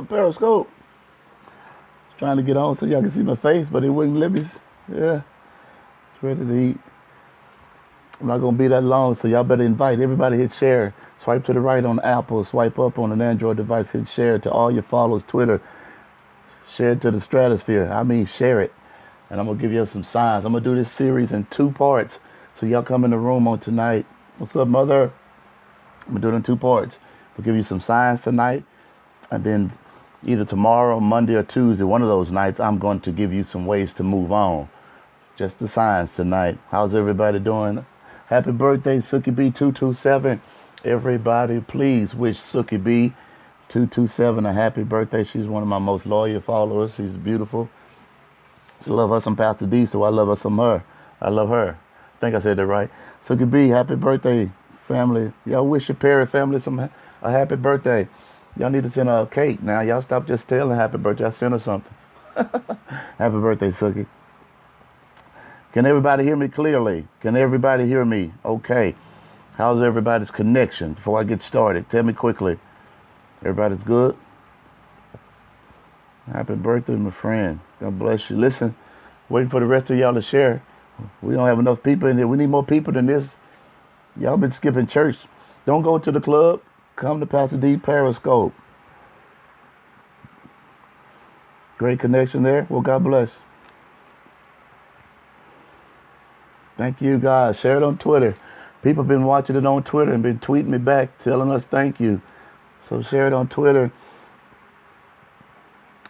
Periscope. Trying to get on so y'all can see my face, but it wouldn't let me. Yeah, it's ready to eat. I'm not gonna be that long, so y'all better invite everybody. Hit share. Swipe to the right on Apple. Swipe up on an Android device. Hit share to all your followers. Twitter. Share it to the stratosphere. I mean, share it. And I'm gonna give you some signs. I'm gonna do this series in 2 parts. So y'all come in the room on tonight. What's up, mother? I'm gonna do it in 2 parts. We'll give you some signs tonight, and then either tomorrow, Monday, or Tuesday, one of those nights, I'm going to give you some ways to move on. Just the signs tonight. How's everybody doing? Happy birthday, Suki B227. Everybody, please wish Suki B227 a happy birthday. She's one of my most loyal followers. She's beautiful. She loves us some Pastor D, so I love her some her. I love her. I think I said that right. Suki B, happy birthday, family. Y'all wish your Perry family a happy birthday. Y'all need to send her a cake now. Y'all stop just telling happy birthday. I sent her something. Happy birthday, Suki. Can everybody hear me clearly? Can everybody hear me? Okay. How's everybody's connection before I get started? Tell me quickly. Everybody's good? Happy birthday, my friend. God bless you. Listen, waiting for the rest of y'all to share. We don't have enough people in here. We need more people than this. Y'all been skipping church. Don't go to the club. Come to Pastor D Periscope. Great connection there. Well, God bless. Thank you, guys. Share it on Twitter. People have been watching it on Twitter and been tweeting me back, telling us thank you. So share it on Twitter.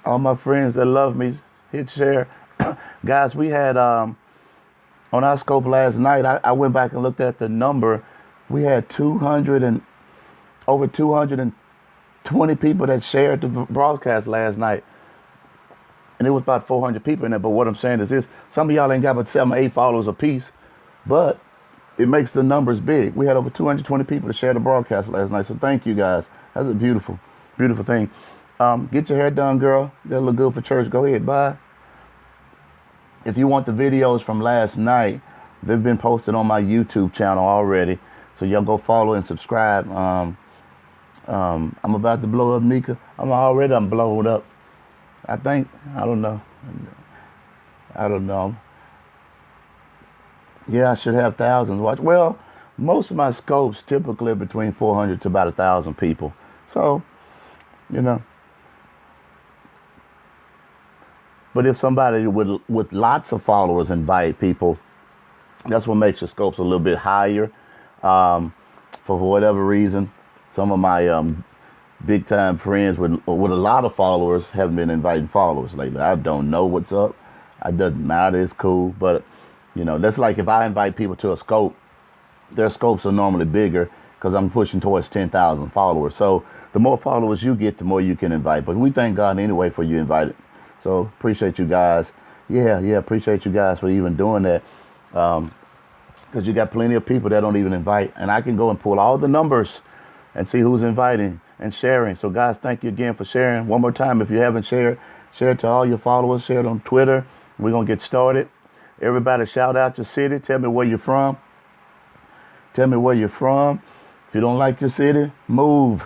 All my friends that love me, hit share. Guys, we had, on our scope last night, I went back and looked at the number. We had over 220 people that shared the broadcast last night. And it was about 400 people in there. But what I'm saying is this, some of y'all ain't got but 7 or 8 followers apiece, but it makes the numbers big. We had over 220 people to share the broadcast last night. So thank you, guys. That's a beautiful, beautiful thing. Get your hair done, girl. That'll look good for church. Go ahead. Bye. If you want the videos from last night, they've been posted on my YouTube channel already. So y'all go follow and subscribe. I'm about to blow up, Nika. I'm blown up. I think. I don't know. Yeah, I should have thousands watch. Well, most of my scopes typically between 400 to about 1,000 people. So, you know. But if somebody with lots of followers invite people, that's what makes your scopes a little bit higher. For whatever reason, some of my big time friends with a lot of followers haven't been inviting followers lately. I don't know what's up. It doesn't matter. It's cool. But, you know, that's like if I invite people to a scope, their scopes are normally bigger because I'm pushing towards 10,000 followers. So the more followers you get, the more you can invite. But we thank God anyway for you invited. So appreciate you guys. Yeah, appreciate you guys for even doing that. Because you got plenty of people that don't even invite. And I can go and pull all the numbers and see who's inviting and sharing. So guys, thank you again for sharing. One more time, if you haven't shared, share it to all your followers. Share it on Twitter. We're going to get started. Everybody shout out your city. Tell me where you're from. Tell me where you're from. If you don't like your city, move.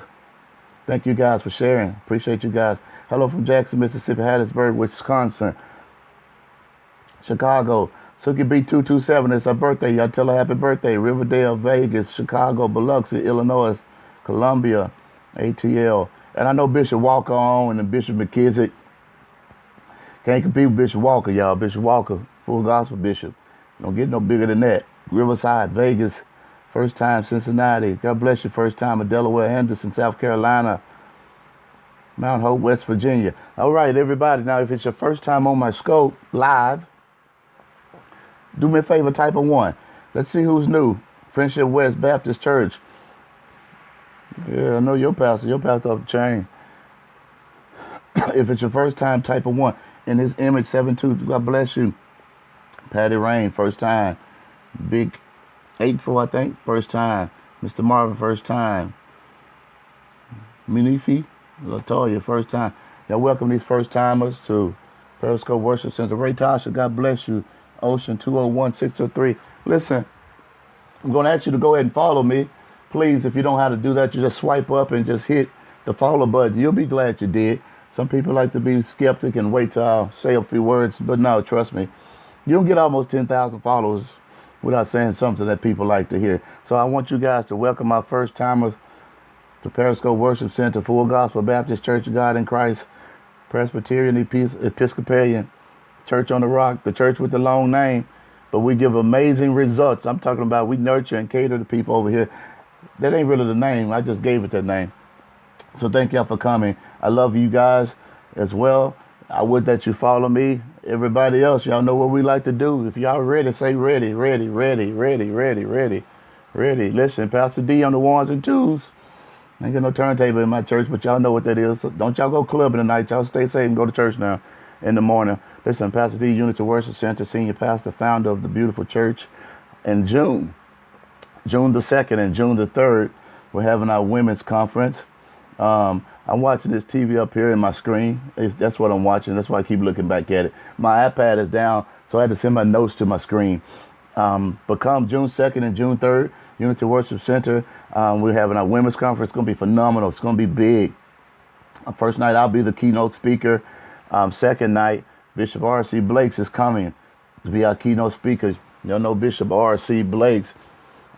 Thank you guys for sharing. Appreciate you guys. Hello from Jackson, Mississippi, Hattiesburg, Wisconsin, Chicago. Suki B227, it's her birthday. Y'all tell her happy birthday. Riverdale, Vegas, Chicago, Biloxi, Illinois, Columbia, ATL. And I know Bishop Walker on and Bishop McKissick. Can't compete with Bishop Walker, y'all. Bishop Walker, full gospel bishop. Don't get no bigger than that. Riverside, Vegas, first time Cincinnati. God bless you, first time in Delaware, Henderson, South Carolina. Mount Hope, West Virginia. All right, everybody. Now, if it's your first time on my scope live, do me a favor, type a 1. Let's see who's new. Friendship West Baptist Church. Yeah, I know your pastor. Your pastor off the chain. If it's your first time, type a 1. In his image, 7-2. God bless you. Patty Rain, first time. Big 8-4, I think, first time. Mr. Marvin, first time. Minifi. Latoya, first time. Y'all welcome these first timers to Periscope Worship Center. Ray Tasha, God bless you. Ocean 201-603. Listen, I'm going to ask you to go ahead and follow me. Please, if you don't know how to do that, you just swipe up and just hit the follow button. You'll be glad you did. Some people like to be skeptic and wait till I say a few words, but no, trust me, you don't get almost 10,000 followers without saying something that people like to hear. So I want you guys to welcome my first timers to Periscope Worship Center, Full Gospel Baptist Church of God in Christ, Presbyterian Episcopalian Church on the Rock, the church with the long name. But we give amazing results. I'm talking about we nurture and cater to people over here. That ain't really the name. I just gave it that name. So thank y'all for coming. I love you guys as well. I would that you follow me. Everybody else, y'all know what we like to do. If y'all ready, say ready, ready, ready, ready, ready, ready, ready. Listen, Pastor D on the ones and twos. I ain't got no turntable in my church, but y'all know what that is. So don't y'all go clubbing tonight. Y'all stay safe and go to church now in the morning. Listen, Pastor D, Untitled Worship Center, Senior Pastor, founder of the beautiful church. In June the 2nd and June the 3rd, we're having our women's conference. I'm watching this TV up here in my screen. That's what I'm watching. That's why I keep looking back at it. My iPad is down, so I had to send my notes to my screen. But come June 2nd and June 3rd, Untitled Worship Center, we're having our women's conference. It's going to be phenomenal. It's going to be big. First night, I'll be the keynote speaker. Second night, Bishop R.C. Blakes is coming to be our keynote speaker. Y'all know Bishop R.C. Blakes,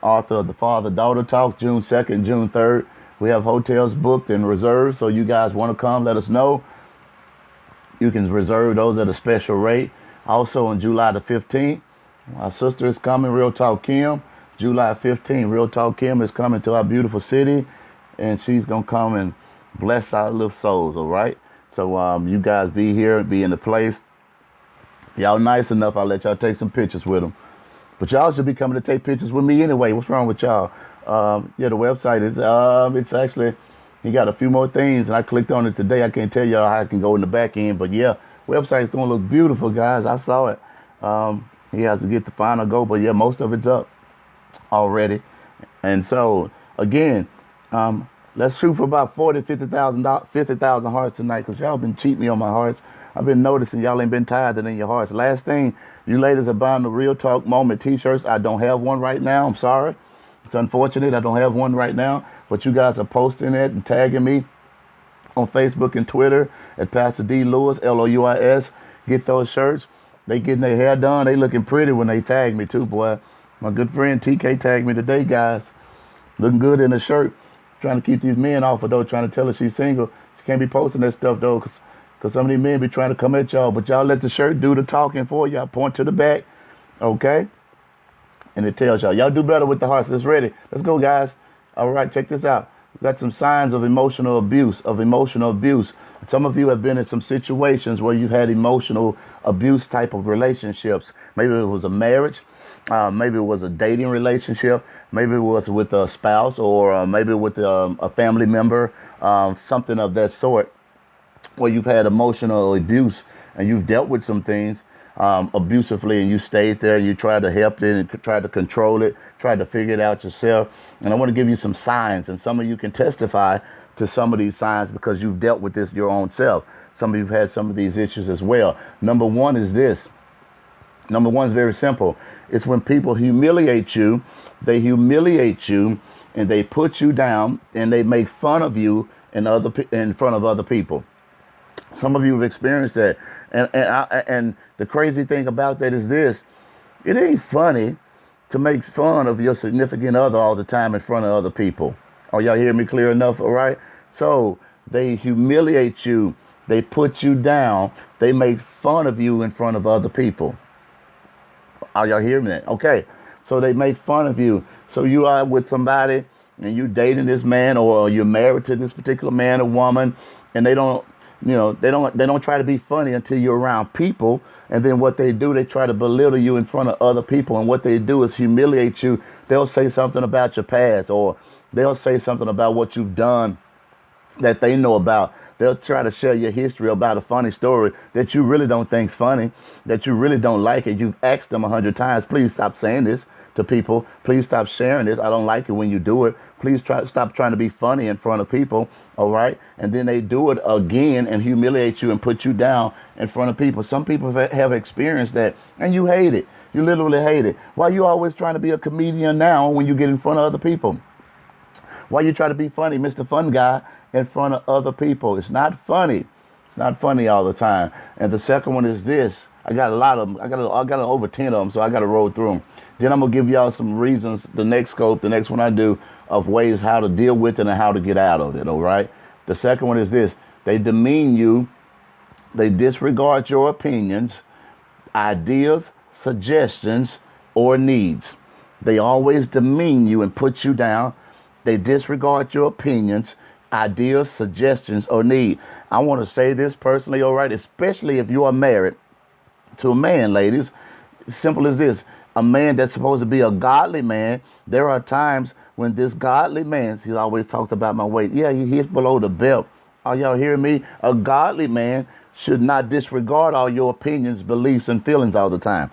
author of the Father-Daughter Talk, June 2nd, June 3rd. We have hotels booked and reserved, so you guys want to come, let us know. You can reserve those at a special rate. Also on July the 15th, our sister is coming, Real Talk Kim. July 15th, Real Talk Kim is coming to our beautiful city, and she's going to come and bless our little souls, all right? So you guys be here, be in the place. Y'all nice enough, I'll let y'all take some pictures with them. But y'all should be coming to take pictures with me anyway. What's wrong with y'all? Yeah, the website is, it's actually, he got a few more things, and I clicked on it today. I can't tell y'all how I can go in the back end, but yeah, website's going to look beautiful, guys. I saw it. He has to get the final go, but yeah, most of it's up already. And so, again, let's shoot for about 50,000 hearts tonight, because y'all been cheating me on my hearts. I've been noticing y'all ain't been tithing in your hearts. Last thing, you ladies are buying the Real Talk Moment t-shirts. I don't have one right now. I'm sorry. It's unfortunate I don't have one right now, but you guys are posting it and tagging me on Facebook and Twitter at PastorDLouis, Louis. Get those shirts. They getting their hair done. They looking pretty when they tag me too, boy. My good friend TK tagged me today, guys. Looking good in the shirt. Trying to keep these men off of though, trying to tell her she's single. She can't be posting that stuff though, because some of these men be trying to come at y'all, but y'all let the shirt do the talking for y'all. Point to the back, okay? And it tells y'all do better with the hearts. It's ready. Let's go, guys. All right, check this out. We got some signs of emotional abuse, Some of you have been in some situations where you've had emotional abuse type of relationships. Maybe it was a marriage. Maybe it was a dating relationship. Maybe it was with a spouse, or maybe with a family member, something of that sort, where you've had emotional abuse and you've dealt with some things abusively, and you stayed there and you tried to help it and tried to control it, tried to figure it out yourself. And I want to give you some signs, and some of you can testify to some of these signs because you've dealt with this your own self. Some of you have had some of these issues as well. Number one is this. Number one is very simple. It's when people humiliate you, and they put you down, and they make fun of you in front of other people. Some of you have experienced that. And the crazy thing about that is this. It ain't funny to make fun of your significant other all the time in front of other people. Are y'all hearing me clear enough? All right. So they humiliate you. They put you down. They make fun of you in front of other people. Are y'all hearing that? Okay. So they make fun of you. So you are with somebody and you're dating this man, or you're married to this particular man or woman, and they don't try to be funny until you're around people. And then what they do, they try to belittle you in front of other people. And what they do is humiliate you. They'll say something about your past, or they'll say something about what you've done that they know about. They'll try to share your history about a funny story that you really don't think's funny, that you really don't like it. You've asked them 100 times, please stop saying this to people. Please stop sharing this. I don't like it when you do it. Please stop trying to be funny in front of people. All right. And then they do it again and humiliate you and put you down in front of people. Some people have experienced that, and you hate it. You literally hate it. Why you always trying to be a comedian now when you get in front of other people? Why you try to be funny, Mr. Fun Guy, in front of other people? It's not funny. It's not funny all the time. And the second one is this. I got a lot of them. I got over 10 of them, so I got to roll through them. Then I'm going to give y'all some reasons, the next one I do, of ways how to deal with it and how to get out of it, all right? The second one is this. They demean you. They disregard your opinions, ideas, suggestions, or needs. They always demean you and put you down. They disregard your opinions, ideas, suggestions, or need. I want to say this personally, all right, especially if you are married to a man, ladies. Simple as this. A man that's supposed to be a godly man, there are times when this godly man, he's always talked about my weight. Yeah, he hits below the belt. Are y'all hearing me? A godly man should not disregard all your opinions, beliefs, and feelings all the time.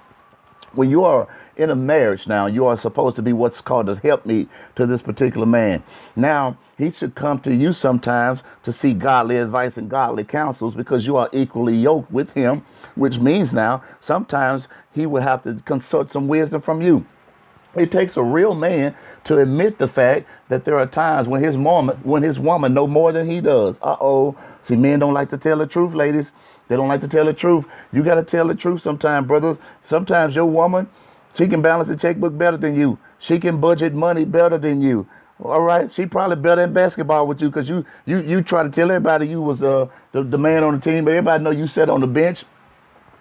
When you are in a marriage now, you are supposed to be what's called a helpmeet to this particular man. Now, he should come to you sometimes to seek godly advice and godly counsels because you are equally yoked with him, which means now sometimes he will have to consult some wisdom from you. It takes a real man to admit the fact that there are times when his woman know more than he does. See, men don't like to tell the truth, ladies. They don't like to tell the truth. You got to tell the truth sometimes, brothers. Sometimes your woman, she can balance the checkbook better than you. She can budget money better than you. All right. She probably better in basketball with you because you try to tell everybody you was the man on the team, but everybody know you sat on the bench.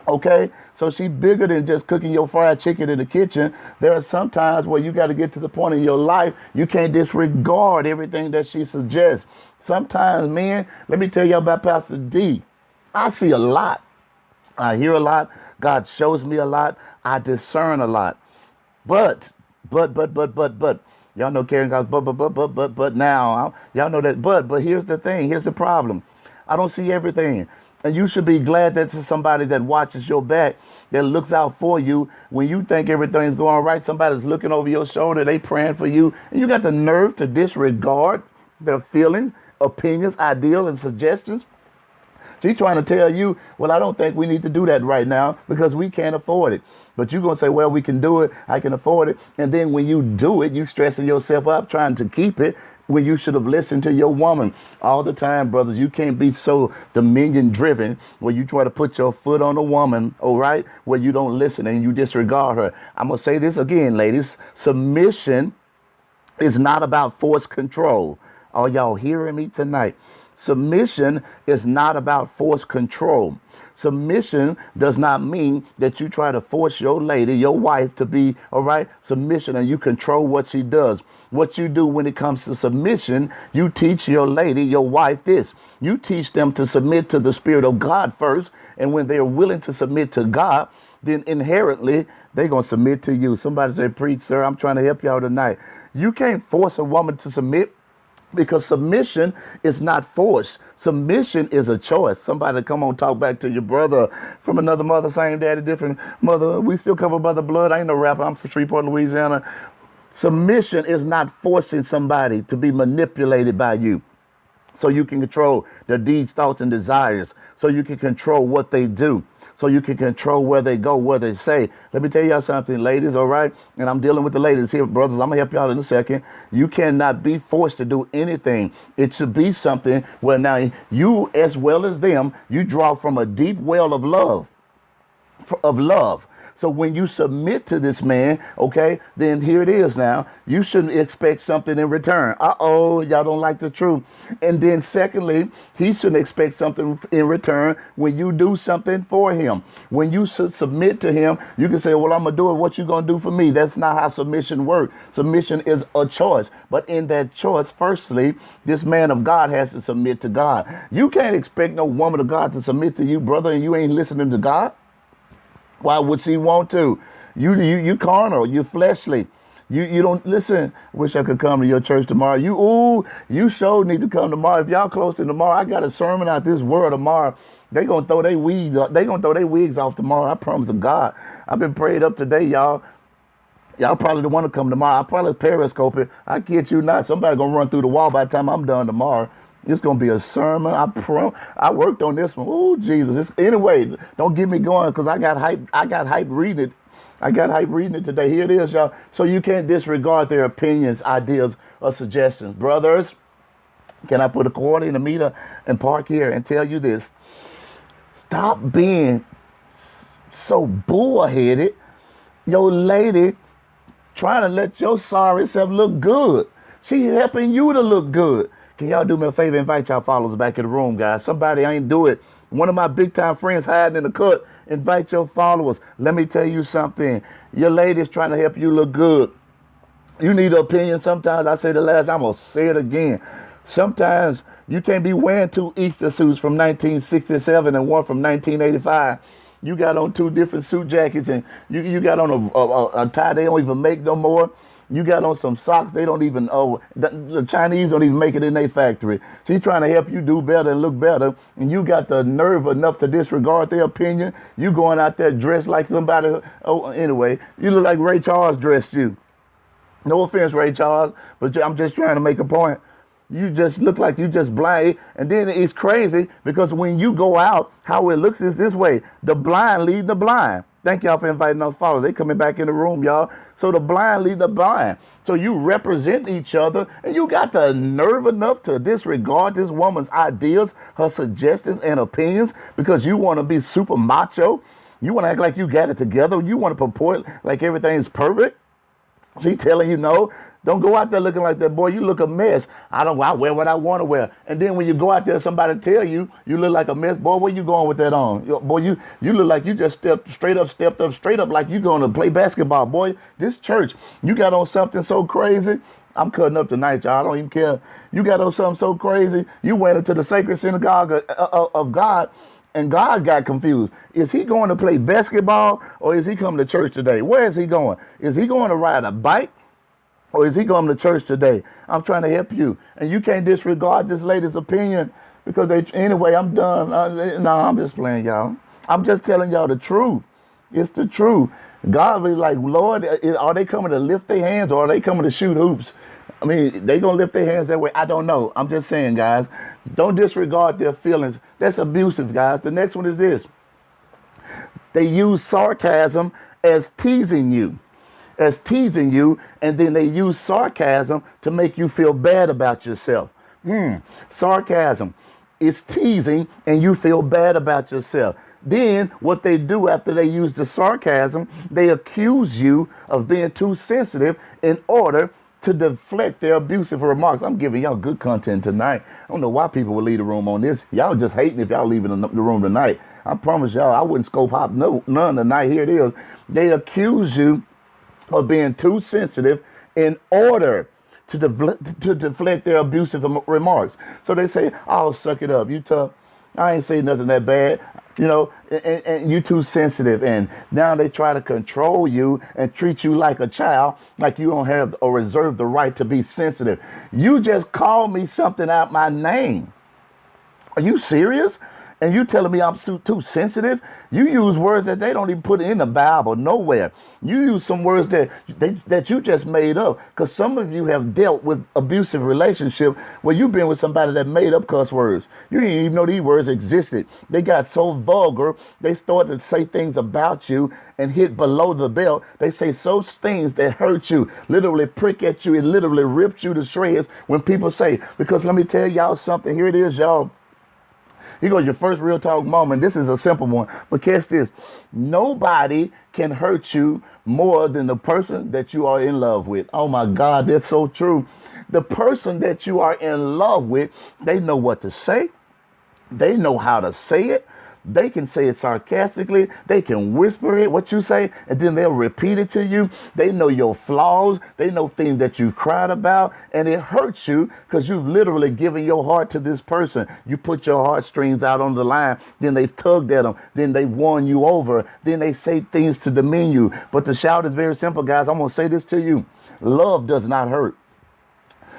Okay, so she bigger than just cooking your fried chicken in the kitchen. There are some times where you got to get to the point in your life you can't disregard everything that she suggests. Sometimes, men, let me tell you about Pastor D. I see a lot. I hear a lot. God shows me a lot. I discern a lot. But. Y'all know Karen goes, but now. Y'all know that, but here's the thing. Here's the problem. I don't see everything. And you should be glad that there's somebody that watches your back, that looks out for you. When you think everything's going right, somebody's looking over your shoulder, they praying for you. And you got the nerve to disregard their feelings, opinions, ideals, and suggestions. She's trying to tell you, well, I don't think we need to do that right now because we can't afford it. But you're going to say, well, we can do it. I can afford it. And then when you do it, you stressing yourself up trying to keep it when you should have listened to your woman all the time, brothers. You can't be so dominion driven where you try to put your foot on a woman, all right, where you don't listen and you disregard her. I'm going to say this again, ladies. Submission is not about force control. Are y'all hearing me tonight? Submission is not about force control. Submission does not mean that you try to force your lady, your wife, to be, all right, submission, and you control what she does. What you do when it comes to submission, you teach your lady, your wife, this. You teach them to submit to the Spirit of God first, and when they're willing to submit to God, then inherently they're going to submit to you. Somebody say, preach, sir, I'm trying to help y'all tonight. You can't force a woman to submit, because submission is not force. Submission is a choice. Somebody come on, talk back to your brother from another mother, same daddy, different mother. We still covered by the blood. I ain't no rapper. I'm from Shreveport, Louisiana. Submission is not forcing somebody to be manipulated by you so you can control their deeds, thoughts, and desires, so you can control what they do, so you can control where they go, where they say. Let me tell y'all something, ladies, all right? And I'm dealing with the ladies here, brothers. I'm going to help y'all in a second. You cannot be forced to do anything. It should be something where now you, as well as them, you draw from a deep well of love. So when you submit to this man, okay, then here it is now. You shouldn't expect something in return. Y'all don't like the truth. And then secondly, he shouldn't expect something in return when you do something for him. When you submit to him, you can say, well, I'm going to do it. What you going to do for me? That's not how submission works. Submission is a choice. But in that choice, firstly, this man of God has to submit to God. You can't expect no woman of God to submit to you, brother, and you ain't listening to God. Why would she want to? You carnal, you fleshly. You don't listen. Wish I could come to your church tomorrow. You sure need to come tomorrow. If y'all close to tomorrow, I got a sermon out this world tomorrow. They gonna throw their wigs off tomorrow. I promise to God. I've been prayed up today, y'all. Y'all probably don't want to come tomorrow. I probably Periscope it. I kid you not. Somebody gonna run through the wall by the time I'm done tomorrow. It's going to be a sermon. I worked on this one. Oh, Jesus. Anyway, don't get me going because I got hype reading it. I got hype reading it today. Here it is, y'all. So you can't disregard their opinions, ideas, or suggestions. Brothers, can I put a quarter in the meter and park here and tell you this? Stop being so bullheaded. Your lady trying to let your sorry self look good. She helping you to look good. Can y'all do me a favor? Invite y'all followers back in the room, guys. Somebody ain't do it. One of my big time friends hiding in the cut. Invite your followers. Let me tell you something. Your lady's trying to help you look good. You need an opinion. Sometimes I say the last, I'm going to say it again. Sometimes you can't be wearing 2 Easter suits from 1967 and one from 1985. You got on 2 different suit jackets, and you got on a tie they don't even make no more. You got on some socks they don't even, the Chinese don't even make it in their factory. She's trying to help you do better and look better, and you got the nerve enough to disregard their opinion. You going out there dressed like somebody, anyway, you look like Ray Charles dressed you. No offense, Ray Charles, but I'm just trying to make a point. You just look like you just blind. And then it's crazy because when you go out, how it looks is this way. The blind lead the blind. Thank y'all for inviting those followers. They coming back in the room, y'all. So the blind lead the blind. So you represent each other, and you got the nerve enough to disregard this woman's ideas, her suggestions and opinions because you want to be super macho. You want to act like you got it together. You want to purport like everything's perfect. She telling you no. Don't go out there looking like that, boy. You look a mess. I wear what I want to wear. And then when you go out there, somebody tell you look like a mess, boy. Where you going with that on? Boy, you look like you just stepped up like you going to play basketball, boy. This church, you got on something so crazy. I'm cutting up tonight, y'all. I don't even care. You got on something so crazy. You went into the sacred synagogue of God, and God got confused. Is he going to play basketball, or is he coming to church today? Where is he going? Is he going to ride a bike? Or is he going to church today? I'm trying to help you. And you can't disregard this lady's opinion because anyway, I'm done. No, I'm just playing, y'all. I'm just telling y'all the truth. It's the truth. God be like, Lord, are they coming to lift their hands or are they coming to shoot hoops? I mean, they going to lift their hands that way. I don't know. I'm just saying, guys, don't disregard their feelings. That's abusive, guys. The next one is this. They use sarcasm as teasing you. And then they use sarcasm to make you feel bad about yourself. Sarcasm is teasing and you feel bad about yourself. Then what they do after they use the sarcasm, they accuse you of being too sensitive in order to deflect their abusive remarks. I'm giving y'all good content tonight. I don't know why people would leave the room on this. Y'all just hating if y'all leaving the room tonight. I promise y'all I wouldn't scope hop none tonight. Here it is. They accuse you of being too sensitive in order to deflect their abusive remarks. So they say, oh, suck it up. You tough. I ain't saying nothing that bad. You know, and you too sensitive. And now they try to control you and treat you like a child, like you don't have or reserve the right to be sensitive. You just called me something out my name. Are you serious? And you telling me I'm too sensitive? You use words that they don't even put in the Bible, nowhere. You use some words that you just made up. Because some of you have dealt with abusive relationship where you've been with somebody that made up cuss words. You didn't even know these words existed. They got so vulgar, they started to say things about you and hit below the belt. They say those things that hurt you, literally prick at you, it literally rips you to shreds when people say, because let me tell y'all something. Here it is, y'all. Here goes your first real talk moment. This is a simple one, but catch this. Nobody can hurt you more than the person that you are in love with. Oh my God, that's so true. The person that you are in love with, they know what to say. They know how to say it. They can say it sarcastically. They can whisper it, what you say, and then they'll repeat it to you. They know your flaws. They know things that you've cried about, and it hurts you because you've literally given your heart to this person. You put your heartstrings out on the line. Then they've tugged at them. Then they've won you over. Then they say things to demean you. But the shout is very simple, guys. I'm going to say this to you. Love does not hurt.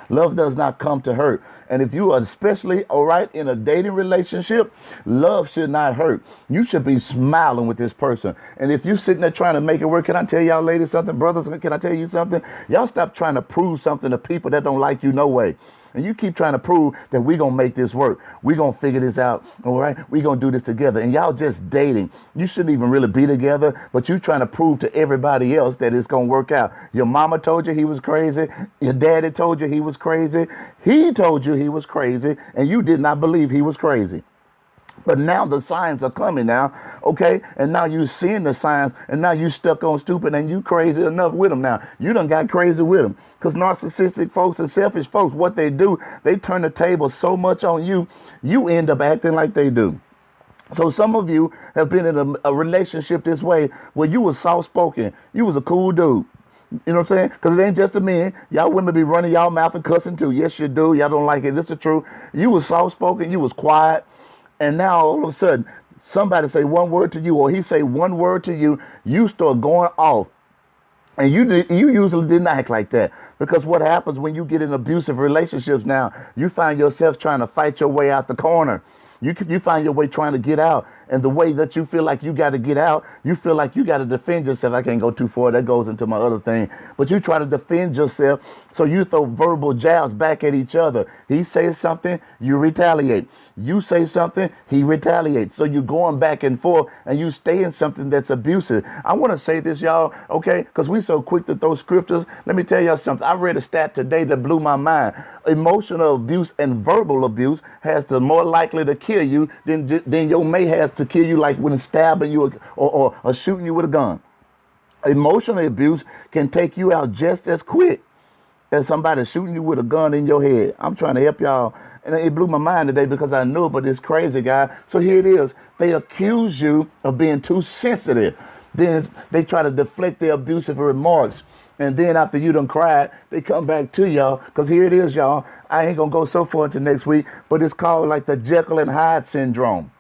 Love does not come to hurt. And if you are especially, all right, in a dating relationship, love should not hurt. You should be smiling with this person. And if you're sitting there trying to make it work, can I tell y'all ladies something? Brothers, can I tell you something? Y'all stop trying to prove something to people that don't like you no way. And you keep trying to prove that we're going to make this work. We're going to figure this out. All right. We're going to do this together. And y'all just dating. You shouldn't even really be together, but you trying to prove to everybody else that it's going to work out. Your mama told you he was crazy. Your daddy told you he was crazy. He told you he was crazy. And you did not believe he was crazy. But now the signs are coming now, okay? And now you seeing the signs, and now you stuck on stupid, and you crazy enough with them now. You done got crazy with them. Because narcissistic folks and selfish folks, what they do, they turn the table so much on you, you end up acting like they do. So some of you have been in a relationship this way where you was soft-spoken. You was a cool dude. You know what I'm saying? Because it ain't just the men. Y'all women be running y'all mouth and cussing too. Yes, you do. Y'all don't like it. This is true. You was soft-spoken. You was quiet. And now all of a sudden, somebody say one word to you or he say one word to you, you start going off. And you usually didn't act like that. Because what happens when you get in abusive relationships now, you find yourself trying to fight your way out the corner. You find your way trying to get out. And the way that you feel like you got to get out, you feel like you got to defend yourself. I can't go too far. That goes into my other thing. But you try to defend yourself. So you throw verbal jabs back at each other. He says something, you retaliate. You say something, he retaliates. So you're going back and forth and you stay in something that's abusive. I want to say this, y'all, okay, because we so quick to throw scriptures. Let me tell y'all something. I read a stat today that blew my mind. Emotional abuse and verbal abuse has the more likely to kill you than your mate has to kill you, like when stabbing you or shooting you with a gun. Emotional abuse can take you out just as quick as somebody shooting you with a gun in your head. I'm trying to help y'all. And it blew my mind today because I knew it, but it's crazy, guy. So here it is. They accuse you of being too sensitive. Then they try to deflect their abusive remarks. And then after you done cried, they come back to y'all. Because here it is, y'all. I ain't going to go so far into next week, but it's called like the Jekyll and Hyde syndrome.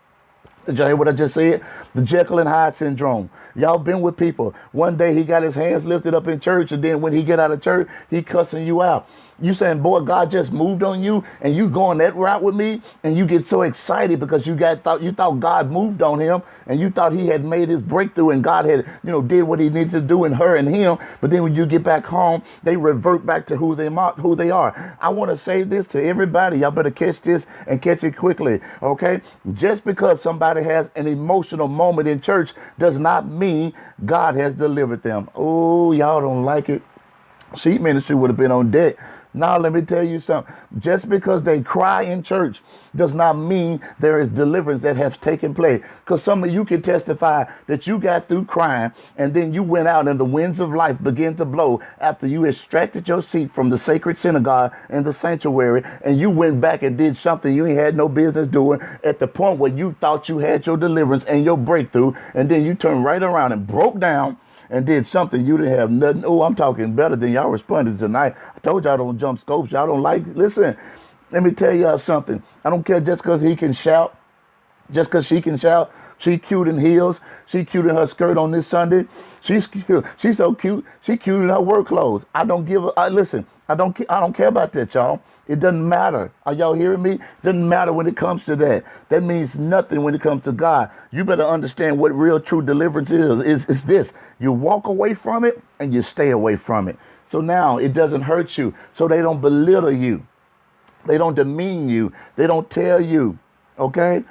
Did y'all hear what I just said? The Jekyll and Hyde syndrome. Y'all been with people. One day he got his hands lifted up in church, and then when he get out of church, he cussing you out. You saying, boy, God just moved on you, and you going that route with me, and you get so excited because you thought God moved on him, and you thought he had made his breakthrough, and God had, did what he needed to do in her and him. But then when you get back home, they revert back to who they are. I want to say this to everybody. Y'all better catch this and catch it quickly, okay? Just because somebody has an emotional moment in church does not mean God has delivered them. Oh, y'all don't like it. Sheep ministry would have been on deck. Now, let me tell you something. Just because they cry in church does not mean there is deliverance that has taken place. Because some of you can testify that you got through crying and then you went out and the winds of life began to blow after you extracted your seat from the sacred synagogue in the sanctuary, and you went back and did something you ain't had no business doing at the point where you thought you had your deliverance and your breakthrough, and then you turned right around and broke down and did something you didn't have nothing. Oh, I'm talking better than y'all responded tonight. I told y'all don't jump scopes. Y'all don't like it. Listen, let me tell y'all something. I don't care just because he can shout, just because she can shout. She cute in heels. She cute in her skirt on this Sunday. She's cute. She's so cute. She cute in her work clothes. I don't care about that, y'all. It doesn't matter. Are y'all hearing me? It doesn't matter when it comes to that. That means nothing when it comes to God. You better understand what real true deliverance is. It's this. You walk away from it and you stay away from it. So now it doesn't hurt you. So they don't belittle you. They don't demean you. They don't tell you, okay?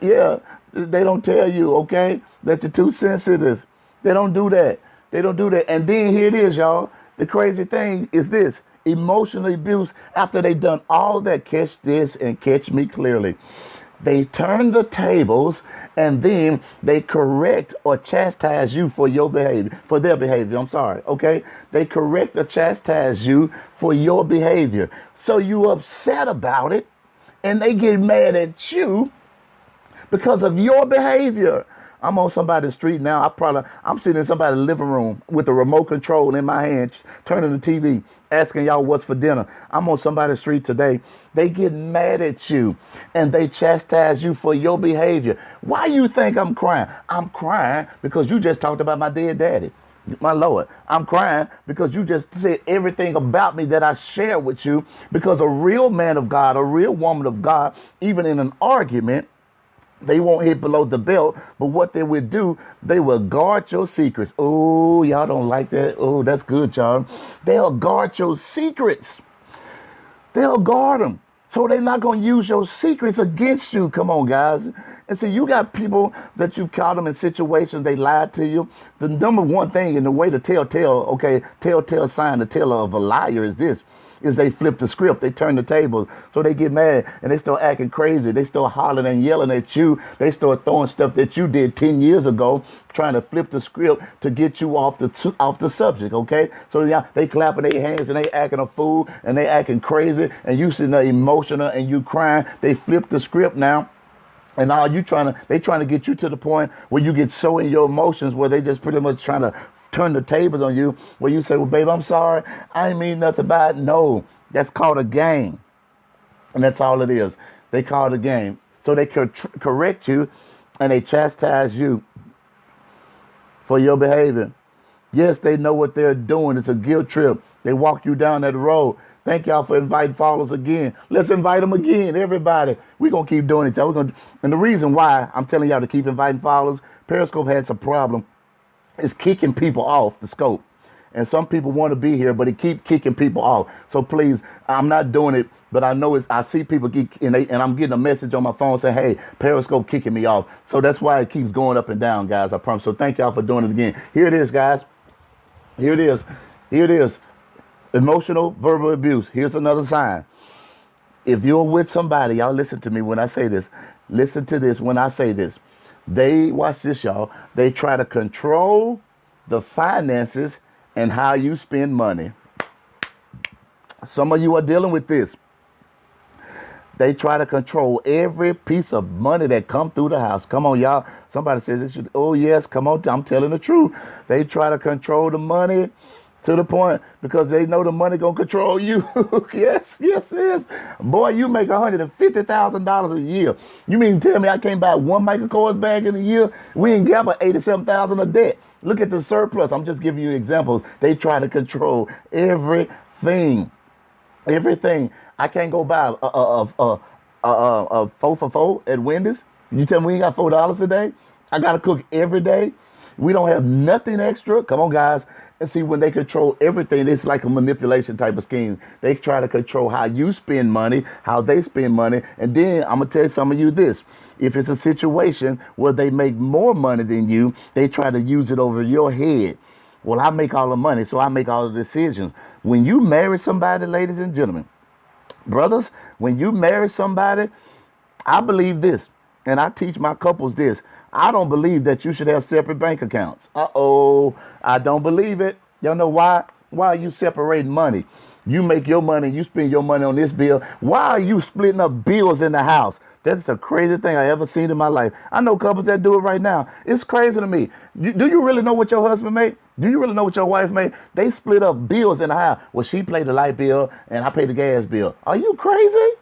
Yeah, they don't tell you, okay, that you're too sensitive. They don't do that. They don't do that. And then here it is, y'all. The crazy thing is this. Emotional abuse, after they done all that, catch this and catch me clearly. They turn the tables and then they correct or chastise you for your behavior, for their behavior. I'm sorry. Okay. They correct or chastise you for your behavior. So you upset about it and they get mad at you because of your behavior. I'm on somebody's street now. I'm sitting in somebody's living room with the remote control in my hand, turning the TV, asking y'all what's for dinner. I'm on somebody's street today. They get mad at you and they chastise you for your behavior. Why you think I'm crying? I'm crying because you just talked about my dead daddy. My Lord, I'm crying because you just said everything about me that I share with you, because a real man of God, a real woman of God, even in an argument, they won't hit below the belt, but what they will do, they will guard your secrets. Oh, y'all don't like that. Oh, that's good, y'all. They'll guard your secrets. They'll guard them. So they're not going to use your secrets against you. Come on, guys. And so you got people that you've caught them in situations, they lied to you. The number one thing in the way to telltale sign, the tell of a liar is this. is they flip the script. They turn the tables. So they get mad and they start acting crazy. They start hollering and yelling at you. They start throwing stuff that you did 10 years ago, trying to flip the script to get you off the subject, okay? So yeah, they clapping their hands and they acting a fool and they acting crazy and you sitting there emotional and you crying. They flip the script now. And now they trying to get you to the point where you get so in your emotions where they just pretty much trying to turn the tables on you, where you say, well, babe, I'm sorry. I ain't mean nothing by it. No, that's called a game. And that's all it is. They call it a game. So they correct you and they chastise you for your behavior. Yes, they know what they're doing. It's a guilt trip. They walk you down that road. Thank y'all for inviting followers again. Let's invite them again, everybody. We're going to keep doing it, y'all. And the reason why I'm telling y'all to keep inviting followers, Periscope had some problem. It's kicking people off the scope. And some people want to be here, but it keep kicking people off. So please, I'm not doing it, but I know I see people and I'm getting a message on my phone saying, hey, Periscope kicking me off. So that's why it keeps going up and down, guys, I promise. So thank y'all for doing it again. Here it is, guys. Here it is. Here it is. Emotional verbal abuse. Here's another sign. If you're with somebody, y'all listen to me when I say this. Listen to this when I say this. Watch this, y'all. They try to control the finances and how you spend money. Some of you are dealing with this. They try to control every piece of money that come through the house. Come on, y'all. Somebody says it should. Oh, yes. Come on. I'm telling the truth. They try to control the money to the point because they know the money going to control you. Yes. Boy, you make $150,000 a year. You mean tell me I can't buy one Michael Kors bag in a year? We ain't got but $87,000 of debt. Look at the surplus. I'm just giving you examples. They try to control everything. Everything. I can't go buy a 4 for $4 at Wendy's. You tell me we ain't got $4 a day? I got to cook every day. We don't have nothing extra. Come on, guys. And see, when they control everything, it's like a manipulation type of scheme. They try to control how you spend money, how they spend money. And then I'm going to tell some of you this. If it's a situation where they make more money than you, they try to use it over your head. Well, I make all the money, so I make all the decisions. When you marry somebody, ladies and gentlemen, brothers, when you marry somebody, I believe this, and I teach my couples this. I don't believe that you should have separate bank accounts. I don't believe it. Y'all know why? Why are you separating money? You make your money, you spend your money on this bill. Why are you splitting up bills in the house? That's the craziest thing I ever seen in my life. I know couples that do it right now. It's crazy to me. Do you really know what your husband made? Do you really know what your wife made? They split up bills in the house. Well, she paid the light bill and I paid the gas bill. Are you crazy?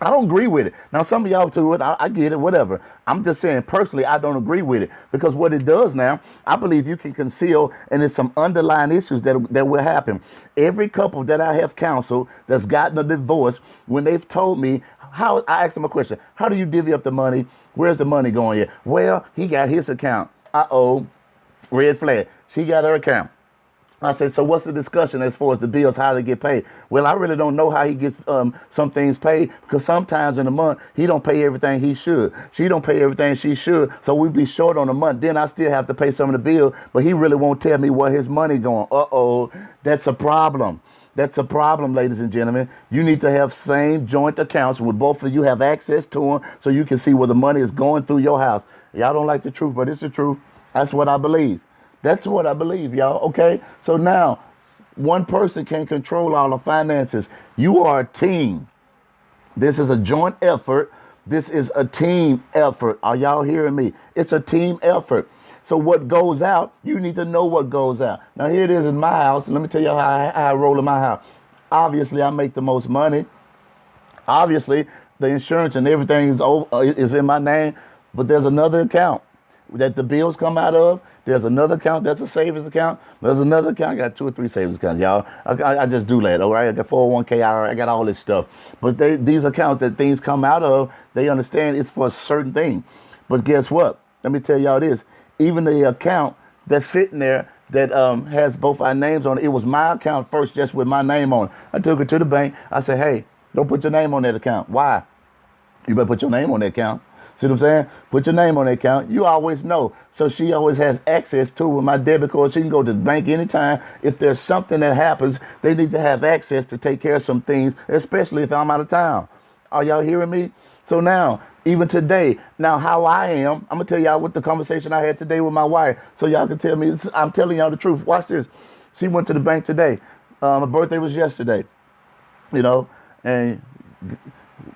I don't agree with it. Now, some of y'all do it. I get it, whatever. I'm just saying, personally, I don't agree with it. Because what it does now, I believe you can conceal, and there's some underlying issues that will happen. Every couple that I have counseled that's gotten a divorce, when they've told me, I asked them a question. How do you divvy up the money? Where's the money going yet? Well, he got his account. Red flag. She got her account. I said, so what's the discussion as far as the bills, how they get paid? Well, I really don't know how he gets some things paid because sometimes in a month, he don't pay everything he should. She don't pay everything she should. So we be short on a month. Then I still have to pay some of the bills, but he really won't tell me where his money going. That's a problem. That's a problem, ladies and gentlemen. You need to have same joint accounts where both of you have access to them so you can see where the money is going through your house. Y'all don't like the truth, but it's the truth. That's what I believe. That's what I believe, y'all. Okay. So now one person can't control all the finances. You are a team. This is a joint effort. This is a team effort. Are y'all hearing me? It's a team effort. So what goes out, you need to know what goes out. Now here it is in my house. Let me tell you how I roll in my house. Obviously, I make the most money. Obviously, the insurance and everything is in my name. But there's another account that the bills come out of. There's another account that's a savings account. There's another account. I got 2 or 3 savings accounts, y'all. I just do that, all right? I got 401k, I got all this stuff. But these accounts that things come out of, they understand it's for a certain thing. But guess what? Let me tell y'all this. Even the account that's sitting there that has both our names on it, it was my account first just with my name on it. I took it to the bank. I said, hey, don't put your name on that account. Why? You better put your name on that account. See what I'm saying? Put your name on the account. You always know. So she always has access to with my debit card. She can go to the bank anytime. If there's something that happens, they need to have access to take care of some things, especially if I'm out of town. Are y'all hearing me? So now, even today, now how I am, I'm going to tell y'all what the conversation I had today with my wife. So y'all can tell me, I'm telling y'all the truth. Watch this. She went to the bank today. My birthday was yesterday, you know, and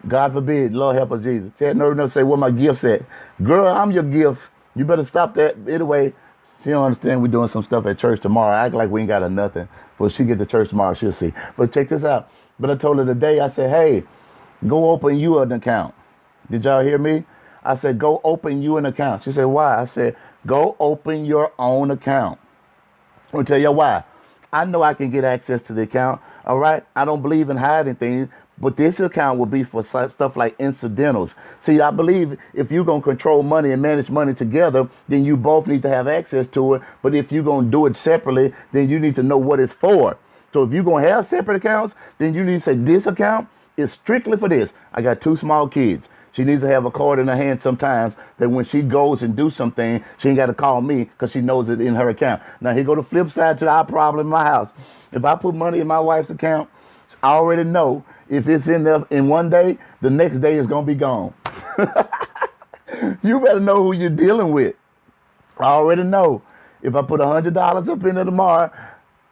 God forbid, Lord help us, Jesus. She had nerve enough to say, where my gifts at? Girl, I'm your gift. You better stop that. Anyway, she don't understand we're doing some stuff at church tomorrow. I act like we ain't got nothing. But she get to church tomorrow, she'll see. But check this out. But I told her today, I said, hey, go open you an account. Did y'all hear me? I said, go open you an account. She said, why? I said, go open your own account. I'll tell you why. I know I can get access to the account. All right. I don't believe in hiding things, but this account will be for stuff like incidentals. See, I believe if you're going to control money and manage money together, then you both need to have access to it. But if you're going to do it separately, then you need to know what it's for. So if you're going to have separate accounts, then you need to say this account is strictly for this. I got 2 small kids. She needs to have a card in her hand sometimes that when she goes and do something, she ain't got to call me because she knows it in her account. Now, here go the flip side to our problem in my house. If I put money in my wife's account, I already know if it's in there in one day, the next day is going to be gone. You better know who you're dealing with. I already know. If I put $100 up in there tomorrow,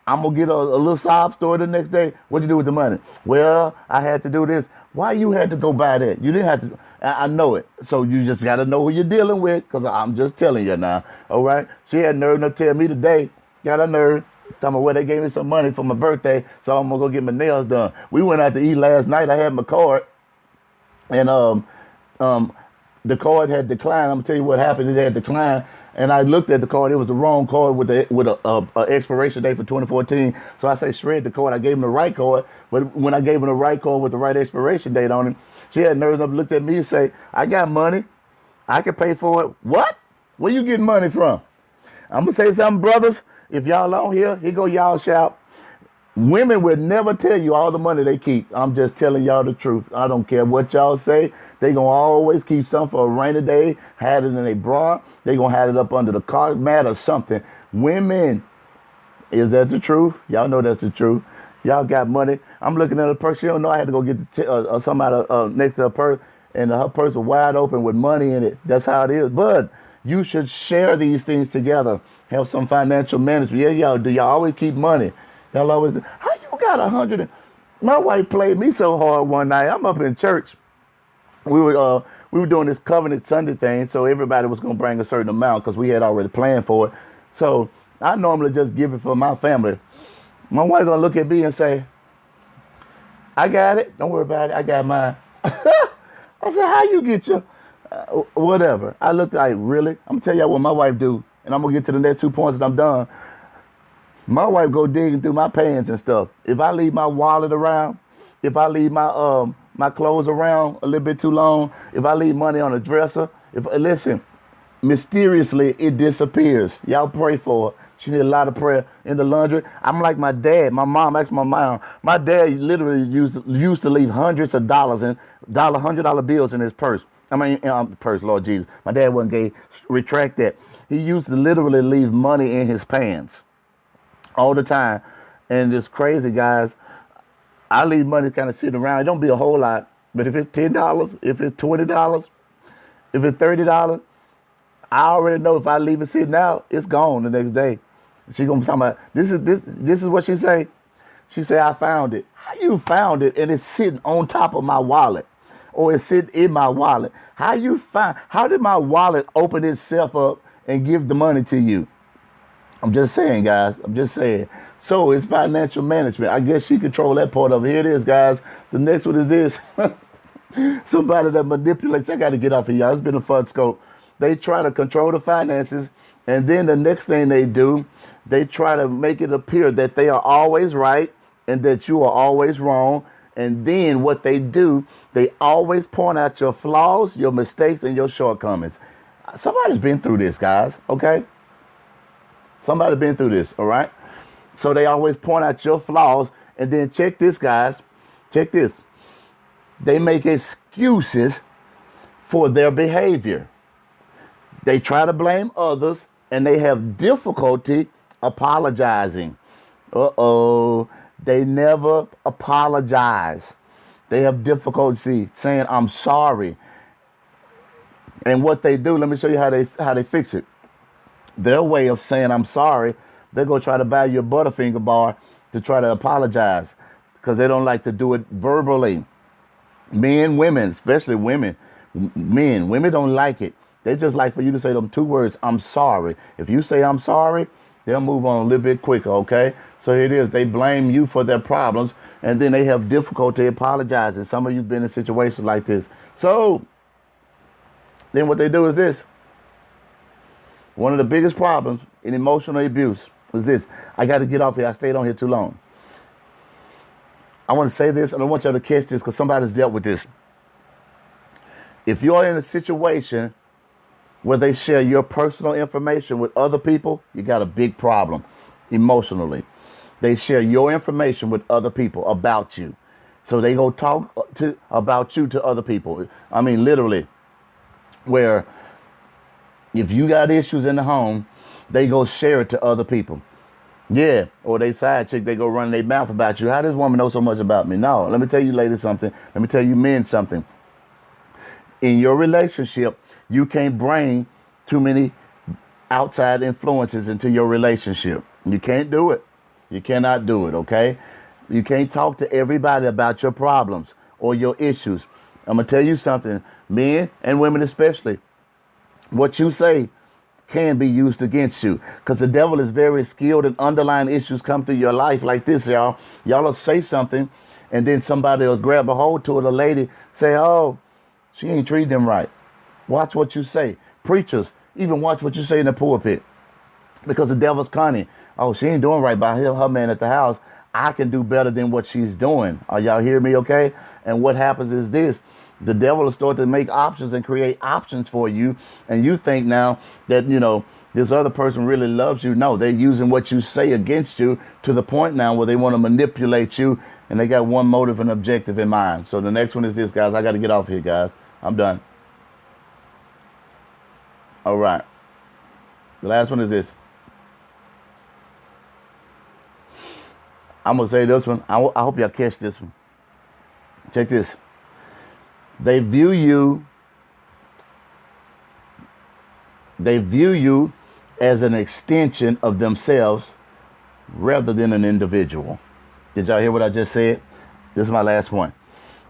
I'm going to get a little sob story the next day. What'd you do with the money? Well, I had to do this. Why you had to go buy that? You didn't have to. I know it. So you just got to know who you're dealing with, because I'm just telling you now. All right? She had nerve enough to tell me today, got a nerve, talking about, well, they gave me some money for my birthday, so I'm going to go get my nails done. We went out to eat last night. I had my card, and the card had declined. I'm going to tell you what happened. It had declined. And I looked at the card. It was the wrong card with a expiration date for 2014. So I say shred the card. I gave him the right card. But when I gave him the right card with the right expiration date on it, she had nerves up, looked at me and say, I got money. I can pay for it. What? Where you getting money from? I'm going to say something, brothers. If y'all on here go y'all shout. Women will never tell you all the money they keep. I'm just telling y'all the truth. I don't care what y'all say. They going to always keep something for a rainy day, had it in a bra. They going to have it up under the car mat or something. Women, is that the truth? Y'all know that's the truth. Y'all got money. I'm looking at a purse. She don't know I had to go get somebody next to her purse, and her purse was wide open with money in it. That's how it is. But you should share these things together. Have some financial management. Yeah, y'all do. Y'all always keep money. Y'all always do. How you got 100? My wife played me so hard one night. I'm up in church. We were doing this covenant Sunday thing, so everybody was going to bring a certain amount because we had already planned for it. So I normally just give it for my family. My wife going to look at me and say, I got it. Don't worry about it. I got mine. I said, how you get your whatever? I looked like, really? I'm going to tell y'all what my wife do, and I'm going to get to the next 2 points and I'm done. My wife go digging through my pants and stuff. If I leave my wallet around, if I leave my clothes around a little bit too long, if I leave money on a dresser, listen, mysteriously it disappears. Y'all pray for her. She need a lot of prayer in the laundry. I'm like my dad. My mom, asked my mom. My dad literally used to leave hundreds of dollars and $100 bills in his purse. Purse, Lord Jesus. My dad wasn't gay. Retract that. He used to literally leave money in his pants all the time. And it's crazy, guys. I leave money kind of sitting around. It don't be a whole lot. But if it's $10, if it's $20, if it's $30, I already know if I leave it sitting out, it's gone the next day. She gonna be talking about this is what she say. She say, I found it. How you found it and it's sitting on top of my wallet? Or it's sitting in my wallet? How did my wallet open itself up and give the money to you? I'm just saying, guys. I'm just saying. So it's financial management. I guess she control that part of it. Here it is, guys. The next one is this. Somebody that manipulates. I got to get off of y'all. It's been a fun scope. They try to control the finances. And then the next thing they do, they try to make it appear that they are always right and that you are always wrong. And then what they do, they always point out your flaws, your mistakes, and your shortcomings. Somebody's been through this, guys. Okay? Somebody's been through this. All right? So they always point out your flaws. And then check this, guys. Check this. They make excuses for their behavior. They try to blame others, and they have difficulty apologizing. Uh-oh. They never apologize. They have difficulty saying, I'm sorry. And what they do, let me show you how they fix it. Their way of saying, I'm sorry, they're going to try to buy you a Butterfinger bar to try to apologize because they don't like to do it verbally. Men, women, especially women, women don't like it. They just like for you to say them 2 words, I'm sorry. If you say I'm sorry, they'll move on a little bit quicker, okay? So here it is. They blame you for their problems, and then they have difficulty apologizing. Some of you have been in situations like this. So then what they do is this. One of the biggest problems in emotional abuse is this. I got to get off here. I stayed on here too long. I want to say this, and I want y'all to catch this because somebody's dealt with this. If you're in a situation where they share your personal information with other people, you got a big problem emotionally. They share your information with other people about you. So they go talk about you to other people. I mean, literally, where if you got issues in the home, they go share it to other people. Yeah, or they side chick, they go run their mouth about you. How does this woman know so much about me? No, let me tell you ladies something. Let me tell you men something. In your relationship, you can't bring too many outside influences into your relationship. You can't do it. You cannot do it, okay? You can't talk to everybody about your problems or your issues. I'm going to tell you something, men and women especially. What you say can be used against you because the devil is very skilled and underlying issues come through your life like this, y'all. Y'all will say something and then somebody will grab a hold to it. A lady say, oh, she ain't treating them right. Watch what you say. Preachers, even watch what you say in the pulpit because the devil's cunning. Oh, she ain't doing right by her man at the house. I can do better than what she's doing. Are y'all hear me okay? And what happens is this. The devil will start to make options and create options for you. And you think now that, you know, this other person really loves you. No, they're using what you say against you to the point now where they want to manipulate you. And they got one motive and objective in mind. So the next one is this, guys. I got to get off here, guys. I'm done. All right. The last one is this. I'm going to say this one. I hope y'all catch this one. Check this. They view you as an extension of themselves rather than an individual. Did y'all hear what I just said? This is my last one.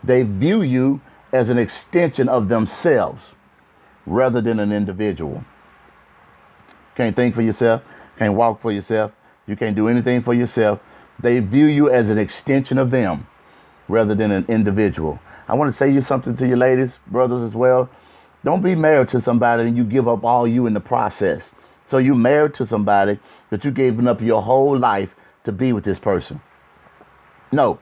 They view you as an extension of themselves rather than an individual. Can't think for yourself. Can't walk for yourself. You can't do anything for yourself. They view you as an extension of them rather than an individual. I want to say you something to your ladies, brothers as well. Don't be married to somebody and you give up all you in the process. So you married to somebody that you gave up your whole life to be with this person. No,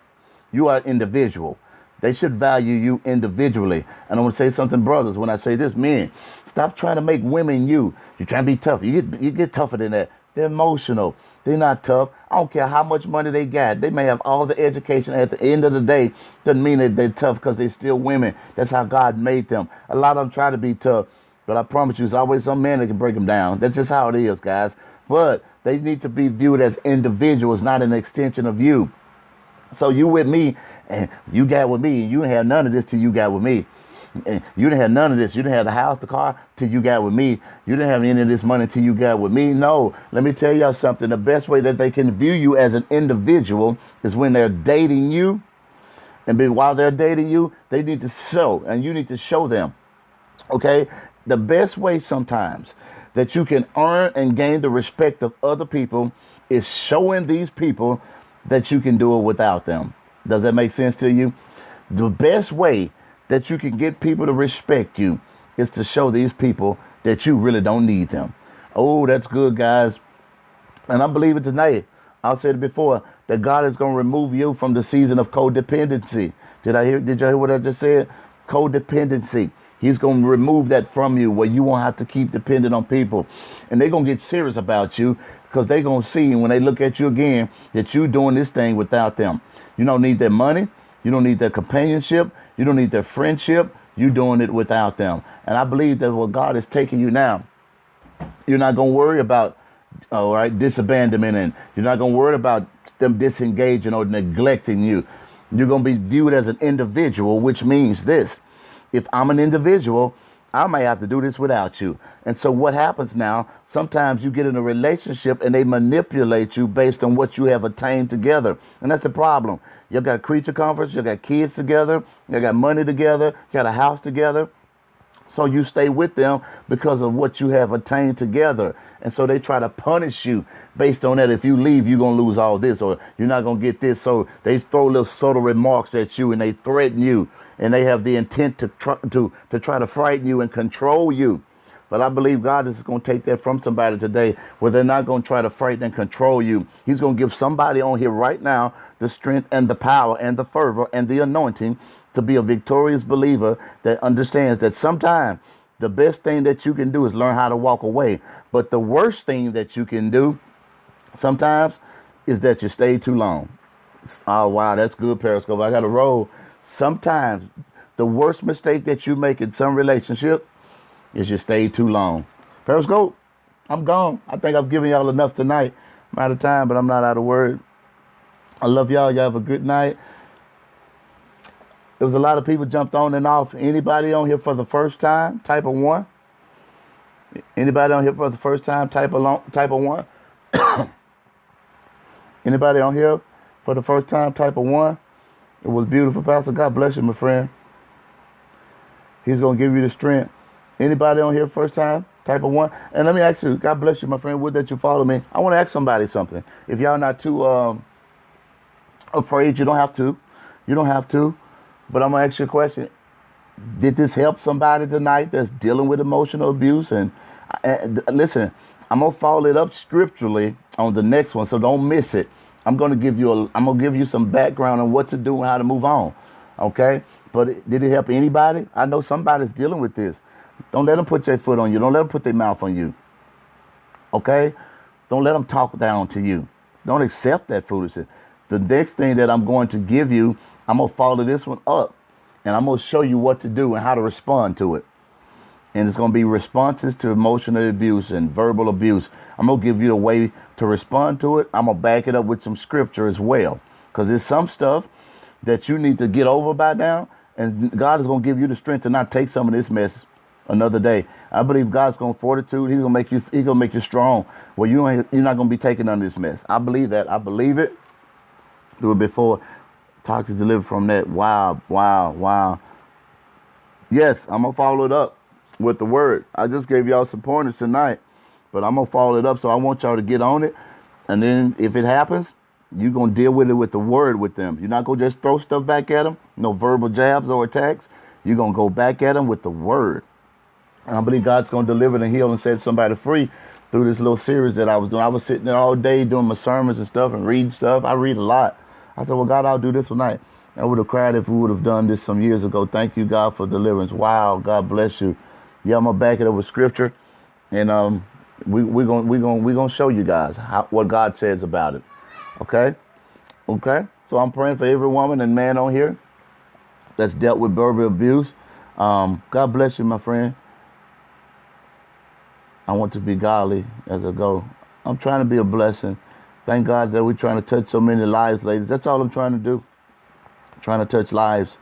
you are an individual. They should value you individually. And I want to say something, brothers, when I say this, men, stop trying to make women you. You're trying to be tough. You get tougher than that. They're emotional. They're not tough. I don't care how much money they got. They may have all the education. At the end of the day, doesn't mean that they're tough because they're still women. That's how God made them. A lot of them try to be tough. But I promise you, there's always some man that can break them down. That's just how it is, guys. But they need to be viewed as individuals, not an extension of you. So you with me, and you got with me, and you didn't have none of this till you got with me. And you didn't have none of this. You didn't have the house, the car, till you got with me. You didn't have any of this money till you got with me. No, let me tell y'all something. The best way that they can view you as an individual is when they're dating you. And while they're dating you, they need to show, and you need to show them. Okay? The best way sometimes that you can earn and gain the respect of other people is showing these people that you can do it without them. Does that make sense to you? The best way that you can get people to respect you is to show these people that you really don't need them. Oh, that's good, guys. And I believe it tonight. I said it before, that God is going to remove you from the season of codependency. Did you hear what I just said? Codependency. He's going to remove that from you where you won't have to keep depending on people. And they're going to get serious about you because they're going to see when they look at you again that you're doing this thing without them. You don't need their money. You don't need their companionship. You don't need their friendship. you're doing it without them. And I believe that where God is taking you now, you're not going to worry about, all right, disabandonment, and you're not going to worry about them disengaging or neglecting you. You're going to be viewed as an individual, which means this. If I'm an individual, I may have to do this without you. And so what happens now, sometimes you get in a relationship and they manipulate you based on what you have attained together. And that's the problem. You got creature comforts, you got kids together, you got money together, you got a house together. So you stay with them because of what you have attained together. And so they try to punish you based on that. If you leave, you're going to lose all this, or you're not going to get this. So they throw little subtle remarks at you and they threaten you. And they have the intent to try to frighten you and control you. But I believe God is going to take that from somebody today, where they're not going to try to frighten and control you. He's going to give somebody on here right now the strength and the power and the fervor and the anointing to be a victorious believer that understands that sometimes the best thing that you can do is learn how to walk away. But the worst thing that you can do sometimes is that you stay too long. Oh, wow, that's good, Periscope. I got to roll. Sometimes the worst mistake that you make in some relationship is you stay too long. Periscope, I'm gone. I think I've given y'all enough tonight. I'm out of time, but I'm not out of word. I love y'all. Y'all have a good night. There was a lot of people jumped on and off. Anybody on here for the first time? Type of 1. Anybody on here for the first time? Type of 1. Anybody on here for the first time? Type of 1. It was beautiful, Pastor. God bless you, my friend. He's going to give you the strength. Anybody on here first time? Type of 1. And let me ask you, God bless you, my friend. Would that you follow me? I want to ask somebody something. If y'all not too afraid, you don't have to. You don't have to. But I'm going to ask you a question. Did this help somebody tonight that's dealing with emotional abuse? And listen, I'm going to follow it up scripturally on the next one, so don't miss it. I'm going to give you some background on what to do and how to move on. Okay? But did it help anybody? I know somebody's dealing with this. Don't let them put their foot on you. Don't let them put their mouth on you. Okay? Don't let them talk down to you. Don't accept that foolishness. The next thing that I'm going to give you, I'm going to follow this one up. And I'm going to show you what to do and how to respond to it. And it's going to be responses to emotional abuse and verbal abuse. I'm going to give you a way to respond to it. I'm going to back it up with some scripture as well. Because there's some stuff that you need to get over by now. And God is going to give you the strength to not take some of this mess another day. I believe God's going to fortitude. He's going to make you strong. Well, you're not going to be taking none of this mess. I believe that. I believe it. Do it before. Toxic delivered from that. Wow. Yes, I'm going to follow it up with the word. I just gave y'all some pointers tonight, but I'm going to follow it up. So I want y'all to get on it. And then if it happens, you're going to deal with it with the word with them. You're not going to just throw stuff back at them. No verbal jabs or attacks. You're going to go back at them with the word. And I believe God's going to deliver and heal and set somebody free through this little series that I was doing. I was sitting there all day doing my sermons and stuff and reading stuff. I read a lot. I said, well, God, I'll do this tonight. I would have cried if we would have done this some years ago. Thank you, God, for deliverance. Wow, God bless you. Yeah, I'm gonna back it up with scripture, and we're gonna show you guys what God says about it. Okay. So I'm praying for every woman and man on here that's dealt with verbal abuse. God bless you, my friend. I want to be godly as I go. I'm trying to be a blessing. Thank God that we're trying to touch so many lives, ladies. That's all I'm trying to do. Trying to touch lives.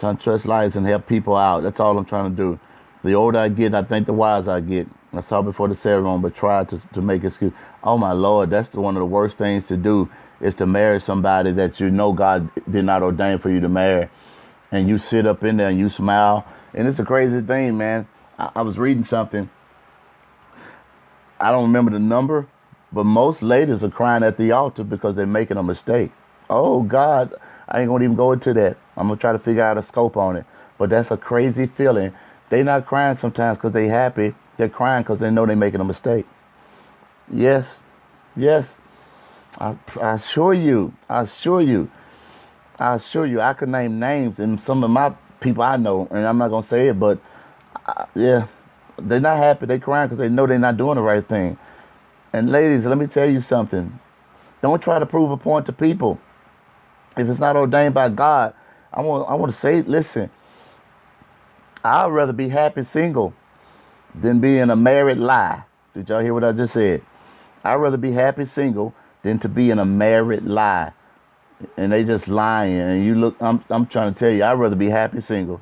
Trying to touch lives and help people out. That's all I'm trying to do. The older I get, I think the wiser I get. I saw before the ceremony, but try to make excuse. Oh, my Lord, that's one of the worst things to do is to marry somebody that you know God did not ordain for you to marry. And you sit up in there and you smile. And it's a crazy thing, man. I was reading something. I don't remember the number, but most ladies are crying at the altar because they're making a mistake. Oh, God, I ain't going to even go into that. I'm going to try to figure out a scope on it. But that's a crazy feeling. They're not crying sometimes because they're happy. They're crying because they know they're making a mistake. Yes. I assure you. I could name names and some of my people I know, and I'm not going to say it, but yeah, they're not happy. They're crying because they know they're not doing the right thing. And ladies, let me tell you something. Don't try to prove a point to people. If it's not ordained by God, I want to say, listen, I'd rather be happy single than be in a married lie. Did y'all hear what I just said? I'd rather be happy single than to be in a married lie. And they just lying. And you look, I'm trying to tell you, I'd rather be happy single.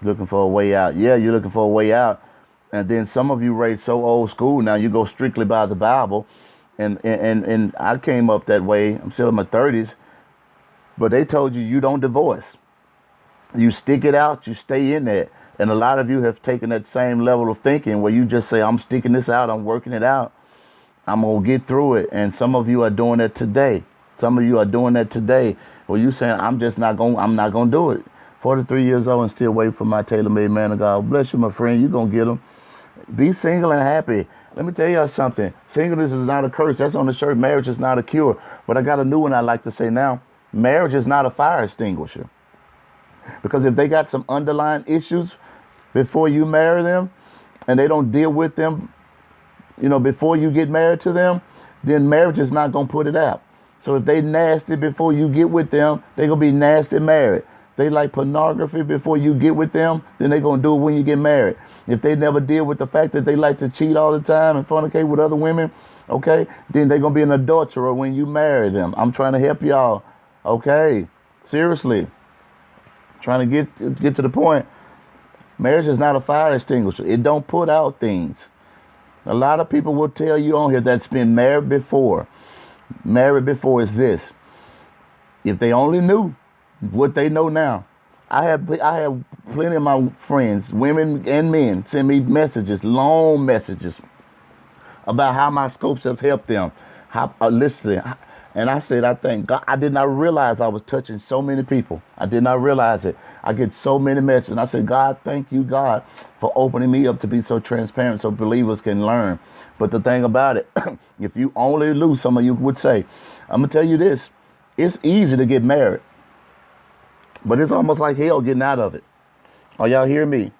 Looking for a way out. Yeah, you're looking for a way out. And then some of you raised so old school now, you go strictly by the Bible. And I came up that way. I'm still in my 30s. But they told you don't divorce. You stick it out, you stay in there. And a lot of you have taken that same level of thinking where you just say, I'm sticking this out, I'm working it out. I'm going to get through it. And some of you are doing that today. Some of you are doing that today. Well, you saying, I'm not going to do it. 43 years old and still waiting for my tailor-made man of God. Bless you, my friend. You're going to get him. Be single and happy. Let me tell y'all something. Singleness is not a curse. That's on the shirt. Marriage is not a cure. But I got a new one I like to say now. Marriage is not a fire extinguisher. Because if they got some underlying issues before you marry them and they don't deal with them, before you get married to them, then marriage is not going to put it out. So if they nasty before you get with them, they're going to be nasty married. They like pornography before you get with them, then they're going to do it when you get married. If they never deal with the fact that they like to cheat all the time and fornicate with other women, okay, then they're going to be an adulterer when you marry them. I'm trying to help y'all, okay? Seriously. Trying to get to the point. Marriage is not a fire extinguisher. It don't put out things. A lot of people will tell you on here that's been married before. Married before is this. If they only knew what they know now. I have plenty of my friends, women and men, send me messages, long messages, about how my scopes have helped them. How listening. And I said, I thank God. I did not realize I was touching so many people. I did not realize it. I get so many messages. And I said, God, thank you, God, for opening me up to be so transparent so believers can learn. But the thing about it, if you only knew, some of you would say, I'm going to tell you this. It's easy to get married. But it's almost like hell getting out of it. Are y'all hear me?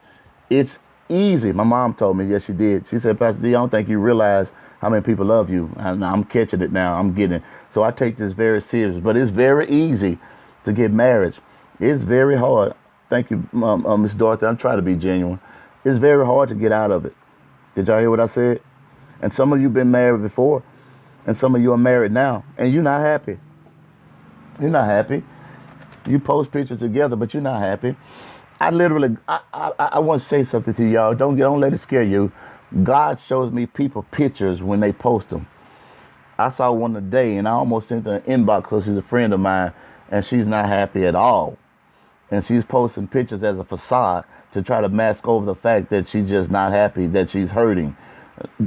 It's easy. My mom told me, yes, she did. She said, Pastor D, I don't think you realize how many people love you. And I'm catching it now. I'm getting it. So I take this very serious. But it's very easy to get married. It's very hard. Thank you, Miss Dorothy. I'm trying to be genuine. It's very hard to get out of it. Did y'all hear what I said? And some of you been married before. And some of you are married now. And you're not happy. You're not happy. You post pictures together, but you're not happy. I want to say something to y'all. Don't let it scare you. God shows me people pictures when they post them. I saw one today, and I almost sent her an inbox because she's a friend of mine, and she's not happy at all. And she's posting pictures as a facade to try to mask over the fact that she's just not happy, that she's hurting.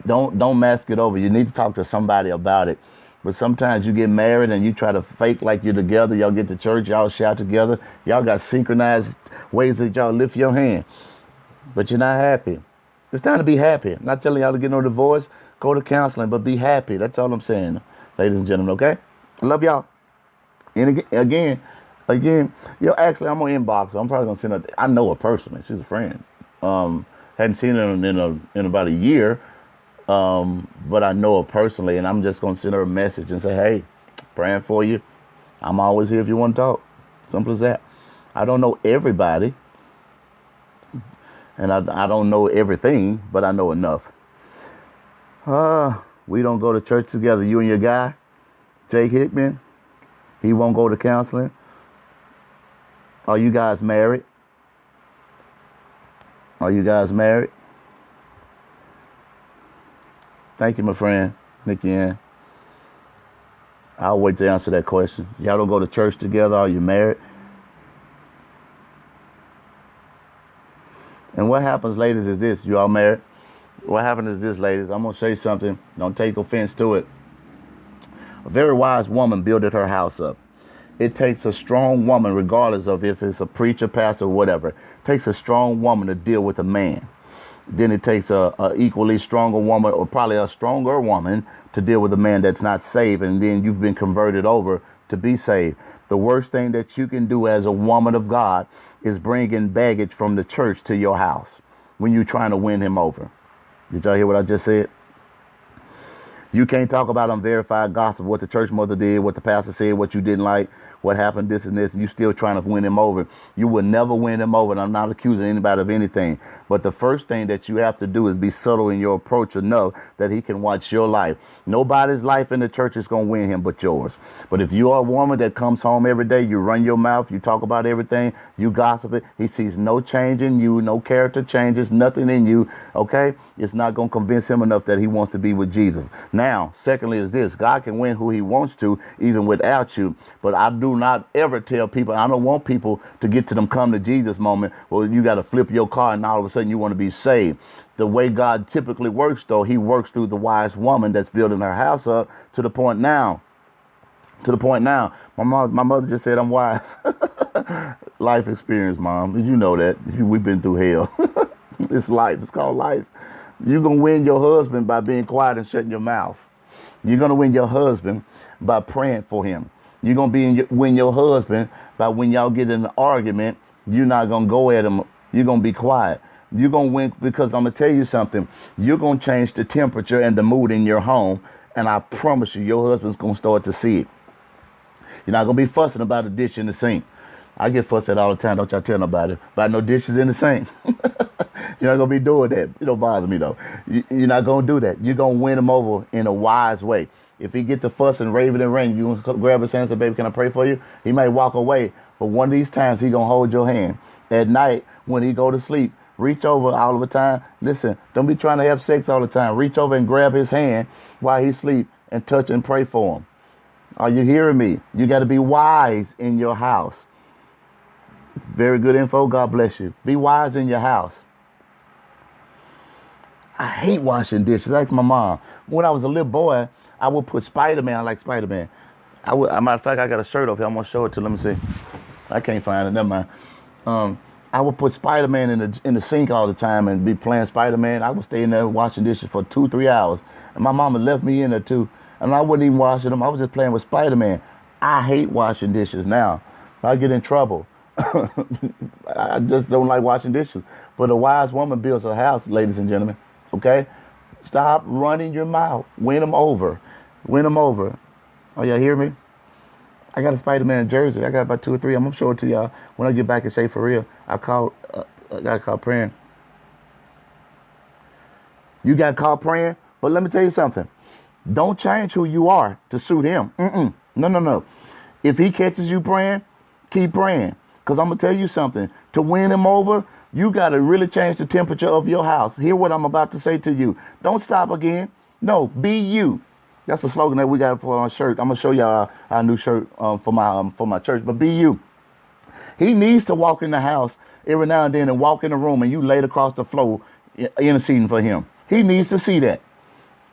Don't mask it over. You need to talk to somebody about it. But sometimes you get married and you try to fake like you're together. Y'all get to church, y'all shout together. Y'all got synchronized ways that y'all lift your hand. But you're not happy. It's time to be happy. I'm not telling y'all to get no divorce. Go to counseling, but be happy. That's all I'm saying, ladies and gentlemen, okay? I love y'all. And again, actually, I'm on inbox. I'm probably going to send her. I know her personally. She's a friend. Hadn't seen her in about a year. But I know her personally, and I'm just going to send her a message and say, hey, praying for you. I'm always here if you want to talk. Simple as that. I don't know everybody, and I don't know everything, but I know enough. We don't go to church together. You and your guy, Jake Hickman, he won't go to counseling. Are you guys married? Are you guys married? Thank you, my friend, Nikki Ann. I'll wait to answer that question. Y'all don't go to church together. Are you married? And what happens, ladies, is this. You all married? What happens is this, ladies. I'm going to say something. Don't take offense to it. A very wise woman builded her house up. It takes a strong woman, regardless of if it's a preacher, pastor, whatever. It takes a strong woman to deal with a man. Then it takes a equally stronger woman, or probably a stronger woman, to deal with a man that's not saved, and then you've been converted over to be saved. The worst thing that you can do as a woman of God is bring in baggage from the church to your house when you're trying to win him over. Did y'all hear what I just said? You can't talk about unverified gossip, what the church mother did, what the pastor said, what you didn't like, what happened, this and this, and you still trying to win him over. You will never win him over, and I'm not accusing anybody of anything. But the first thing that you have to do is be subtle in your approach enough that he can watch your life. Nobody's life in the church is going to win him but yours. But if you are a woman that comes home every day, you run your mouth, you talk about everything, you gossip it, he sees no change in you, no character changes, nothing in you, okay? It's not going to convince him enough that he wants to be with Jesus. Now, secondly is this: God can win who he wants to even without you. But I do not ever tell people, I don't want people to get to them come to Jesus moment, well, you got to flip your car and all of a sudden you want to be saved. The way God typically works, though, he works through the wise woman that's building her house up to the point now. My mother just said I'm wise. Life experience, Mom. Did you know that? We've been through hell. It's life. It's called life. You're going to win your husband by being quiet and shutting your mouth. You're going to win your husband by praying for him. You're going to win your husband by when y'all get in an argument, you're not going to go at him. You're going to be quiet. You're going to win because I'm going to tell you something. You're going to change the temperature and the mood in your home. And I promise you, your husband's going to start to see it. You're not going to be fussing about a dish in the sink. I get fussed at all the time. Don't y'all tell nobody about no dishes in the sink. You're not going to be doing that. It don't bother me, though. You're not going to do that. You're going to win him over in a wise way. If he get to fussing, raving, and ranting, you going to grab his hand and say, baby, can I pray for you? He might walk away. But one of these times, he going to hold your hand. At night, when he go to sleep, reach over all of the time. Listen, don't be trying to have sex all the time. Reach over and grab his hand while he sleep and touch and pray for him. Are you hearing me? You got to be wise in your house. Very good info. God bless you. Be wise in your house. I hate washing dishes. Ask my mom. When I was a little boy, I would put Spider-Man. I like Spider-Man. As a matter of fact, I got a shirt over here. I'm going to show it to you. Let me see. I can't find it. Never mind. I would put Spider-Man in the sink all the time and be playing Spider-Man. I would stay in there washing dishes for 2-3 hours. And my mama left me in there too. And I wasn't even washing them. I was just playing with Spider-Man. I hate washing dishes now. I get in trouble. I just don't like washing dishes. But a wise woman builds a house, ladies and gentlemen. Okay? Stop running your mouth. Win them over. Win them over. Oh, y'all hear me? I got a Spider-Man jersey. I got about 2 or 3. I'm going to show it to y'all when I get back and say for real. I got caught praying. You got caught praying? But let me tell you something. Don't change who you are to suit him. No. If he catches you praying, keep praying. Because I'm going to tell you something. To win him over, you got to really change the temperature of your house. Hear what I'm about to say to you. Don't stop again. No, be you. That's the slogan that we got for our shirt. I'm going to show y'all our new shirt for my church. But be you. He needs to walk in the house every now and then and walk in the room and you laid across the floor interceding for him. He needs to see that.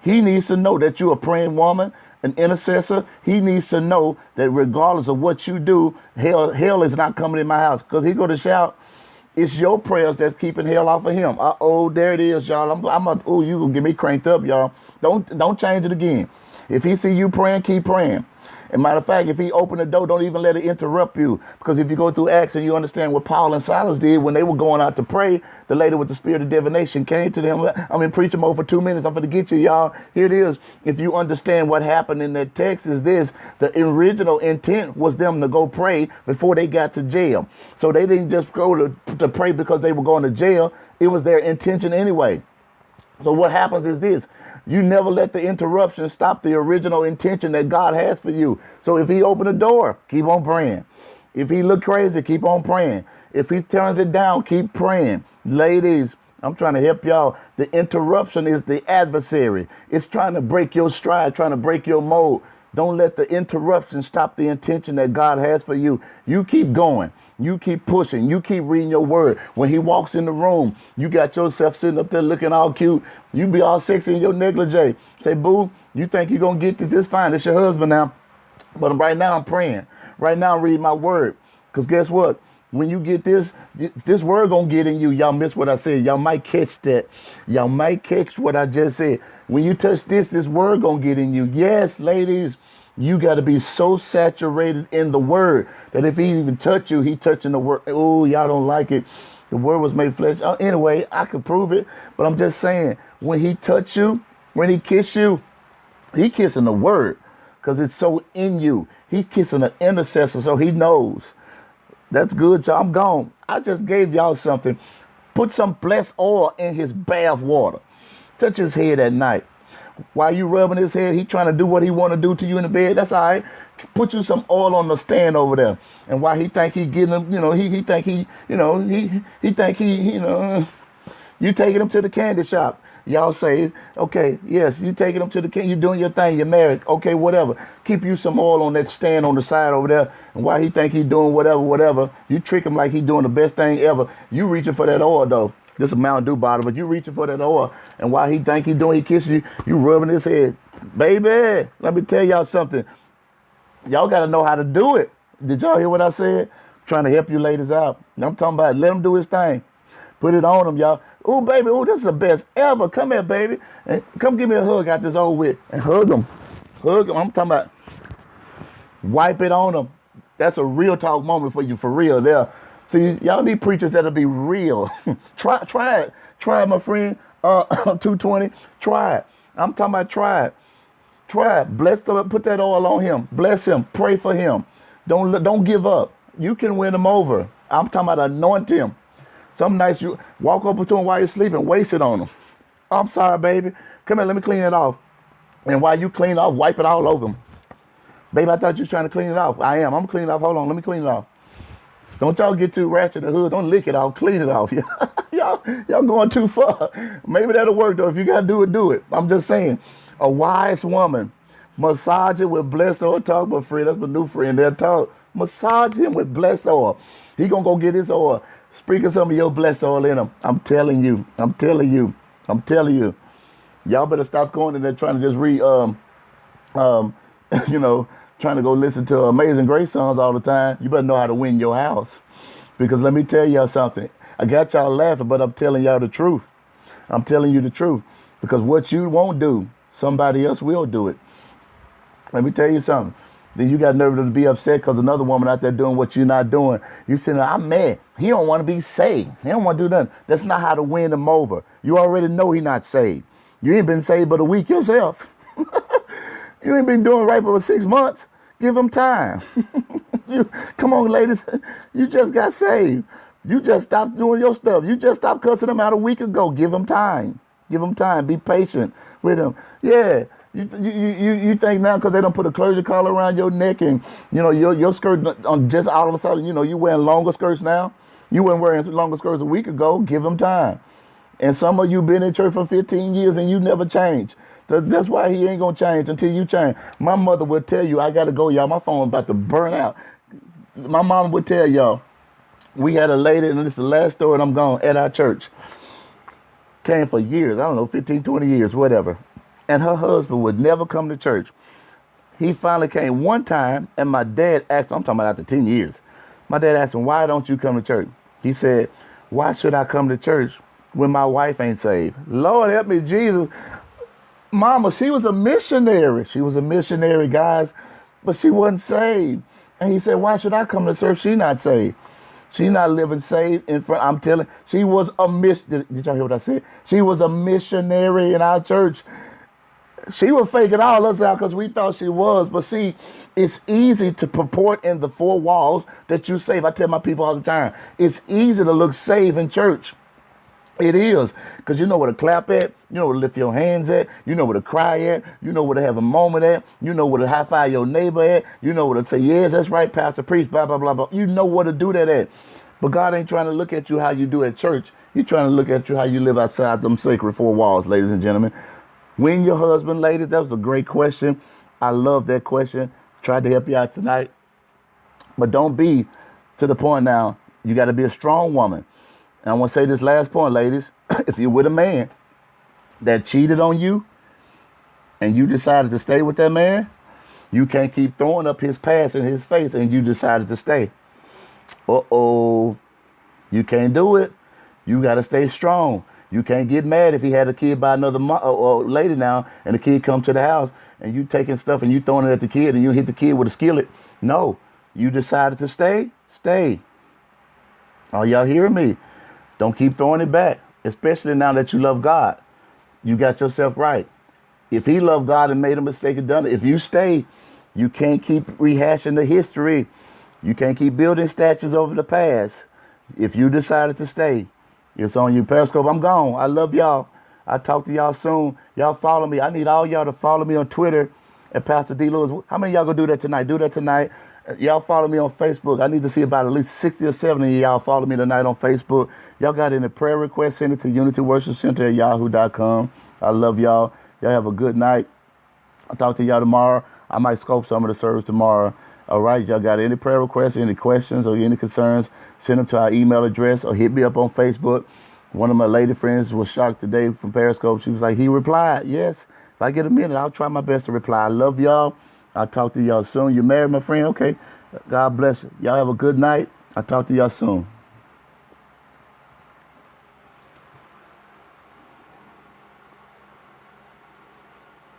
He needs to know that you're a praying woman, an intercessor. He needs to know that regardless of what you do, hell is not coming in my house. Because he go to shout, it's your prayers that's keeping hell off of him. There it is, y'all. You gonna get me cranked up, y'all. Don't change it again. If he see you praying, keep praying. And matter of fact, if he open the door, don't even let it interrupt you. Because if you go through Acts and you understand what Paul and Silas did when they were going out to pray, the lady with the spirit of divination came to them. I'm in preaching mode for 2 minutes. I'm going to get you, y'all. Here it is. If you understand what happened in that text is this. The original intent was them to go pray before they got to jail. So they didn't just go to pray because they were going to jail. It was their intention anyway. So what happens is this. You never let the interruption stop the original intention that God has for you. So if he open the door, keep on praying. If he look crazy, keep on praying. If he turns it down, keep praying. Ladies, I'm trying to help y'all. The interruption is the adversary. It's trying to break your stride, trying to break your mode. Don't let the interruption stop the intention that God has for you. You keep going. You keep pushing. You keep reading your word. When he walks in the room, you got yourself sitting up there looking all cute. You be all sexy in your negligee. Say, boo, you think you're going to get this fine. It's your husband now. But right now I'm praying. Right now I'm reading my word. Because guess what? When you get this word going to get in you. Y'all miss what I said. Y'all might catch that. Y'all might catch what I just said. When you touch this word going to get in you. Yes, ladies. You got to be so saturated in the word that if he even touch you, he touching the word. Oh, y'all don't like it. The word was made flesh. Anyway, I could prove it. But I'm just saying, when he touch you, when he kiss you, he kissing the word. because it's so in you. He kissing an intercessor, so he knows. That's good, y'all. I'm gone. I just gave y'all something. Put some blessed oil in his bath water. Touch his head at night. While you rubbing his head, he trying to do what he want to do to you in the bed. That's all right. Put you some oil on the stand over there. And while he think he getting him, he think he, he think he, you taking him to the candy shop. Y'all say, okay, yes, you taking him to the candy, you doing your thing, you're married, okay, whatever. Keep you some oil on that stand on the side over there. And while he think he doing whatever, you trick him like he doing the best thing ever. You reaching for that oil though. This is a Mountain Dew bottle, but you reaching for that oil. And while he think he doing, he kissing you, you rubbing his head. Baby, let me tell y'all something. Y'all got to know how to do it. Did y'all hear what I said? I'm trying to help you ladies out. I'm talking about let him do his thing. Put it on him, y'all. Oh, baby, oh, this is the best ever. Come here, baby. And come give me a hug out this old wit. And hug him. Hug him. I'm talking about wipe it on him. That's a real talk moment for you, for real there. See, y'all need preachers that'll be real. Try it. Try it, my friend. 220. Try it. I'm talking about try it. Try it. Bless them. Put that oil on him. Bless him. Pray for him. Don't give up. You can win him over. I'm talking about anoint him. Some nights you walk over to him while you're sleeping, waste it on him. I'm sorry, baby. Come here, let me clean it off. And while you clean it off, wipe it all over him. Baby, I thought you was trying to clean it off. I am. I'm cleaning it off. Hold on, let me clean it off. Don't y'all get too ratchet in the hood. Don't lick it off. Clean it off. y'all going too far. Maybe that'll work, though. If you got to do it. I'm just saying. A wise woman. Massage it with blessed oil. Talk my friend. That's my new friend. They'll talk. Massage him with blessed oil. He going to go get his oil. Sprinkle some of your blessed oil in him. I'm telling you. Y'all better stop going in there trying to just read, trying to go listen to Amazing Grace songs all the time. You better know how to win your house. Because let me tell y'all something. I got y'all laughing, but I'm telling y'all the truth. I'm telling you the truth. Because what you won't do, somebody else will do it. Let me tell you something. Then you got nerve to be upset because another woman out there doing what you're not doing. You saying, I'm mad. He don't want to be saved. He don't want to do nothing. That's not how to win him over. You already know he not saved. You ain't been saved but a week yourself. You ain't been doing right for 6 months. Give him time. Come on, ladies. You just got saved. You just stopped doing your stuff. You just stopped cussing him out a week ago. Give him time. Give him time. Be patient with him. Yeah. You think now because they don't put a clergy collar around your neck and, your skirt on just all of a sudden, you wearing longer skirts now. You weren't wearing longer skirts a week ago. Give them time. And some of you been in church for 15 years and you never changed. That's why he ain't going to change until you change. My mother would tell you, I got to go, y'all. My phone about to burn out. My mom would tell y'all, we had a lady, and this is the last story, and I'm gone, at our church. Came for years. I don't know, 15, 20 years, whatever. And her husband would never come to church. He finally came one time, and my dad asked him, I'm talking about after 10 years. My dad asked him, why don't you come to church? He said, why should I come to church when my wife ain't saved? Lord help me, Jesus. Mama, she was a missionary. She was a missionary, guys, but she wasn't saved. And he said, why should I come to church? She not saved. She not living saved in front. I'm telling, she was a did y'all hear what I said? She was a missionary in our church. She was faking all us out because we thought she was. But see, it's easy to purport in the four walls that you save. I tell my people all the time, it's easy to look saved in church. It is. Because you know where to clap at. You know where to lift your hands at. You know where to cry at. You know where to have a moment at. You know where to high five your neighbor at. You know where to say, yes, that's right, Pastor, preach, blah, blah, blah, blah. You know where to do that at. But God ain't trying to look at you how you do at church. He's trying to look at you how you live outside them sacred four walls, ladies and gentlemen. Win your husband, ladies. That was a great question. I love that question. Tried to help you out tonight. But don't be to the point now. You got to be a strong woman. And I want to say this last point, ladies. If you're with a man that cheated on you and you decided to stay with that man, you can't keep throwing up his past in his face and you decided to stay. Uh-oh. You can't do it. You got to stay strong. You can't get mad if he had a kid by another lady now and the kid come to the house and you taking stuff and you throwing it at the kid and you hit the kid with a skillet. No. You decided to stay. Stay. Are y'all hearing me? Don't keep throwing it back, especially now that you love God. You got yourself right. If he loved God and made a mistake and done it, if you stay, You can't keep rehashing the history. You can't keep building statues over the past. If you decided to stay, it's on you. Periscope, I'm gone. I love y'all. I'll talk to y'all soon. Y'all follow me. I need all y'all to follow me on Twitter at PastorDLouis. How many of y'all gonna do that tonight? Do that tonight. Y'all follow me on Facebook. I need to see about at least 60 or 70 of y'all follow me tonight on Facebook. Y'all got any prayer requests, send it to unityworshipcenter@yahoo.com. I love y'all. Y'all have a good night. I'll talk to y'all tomorrow. I might scope some of the service tomorrow. All right, y'all got any prayer requests, any questions, or any concerns, send them to our email address or hit me up on Facebook. One of my lady friends was shocked today from Periscope. She was like, he replied. Yes, if I get a minute, I'll try my best to reply. I love y'all. I'll talk to y'all soon. You married, my friend? Okay. God bless you. Y'all have a good night. I'll talk to y'all soon.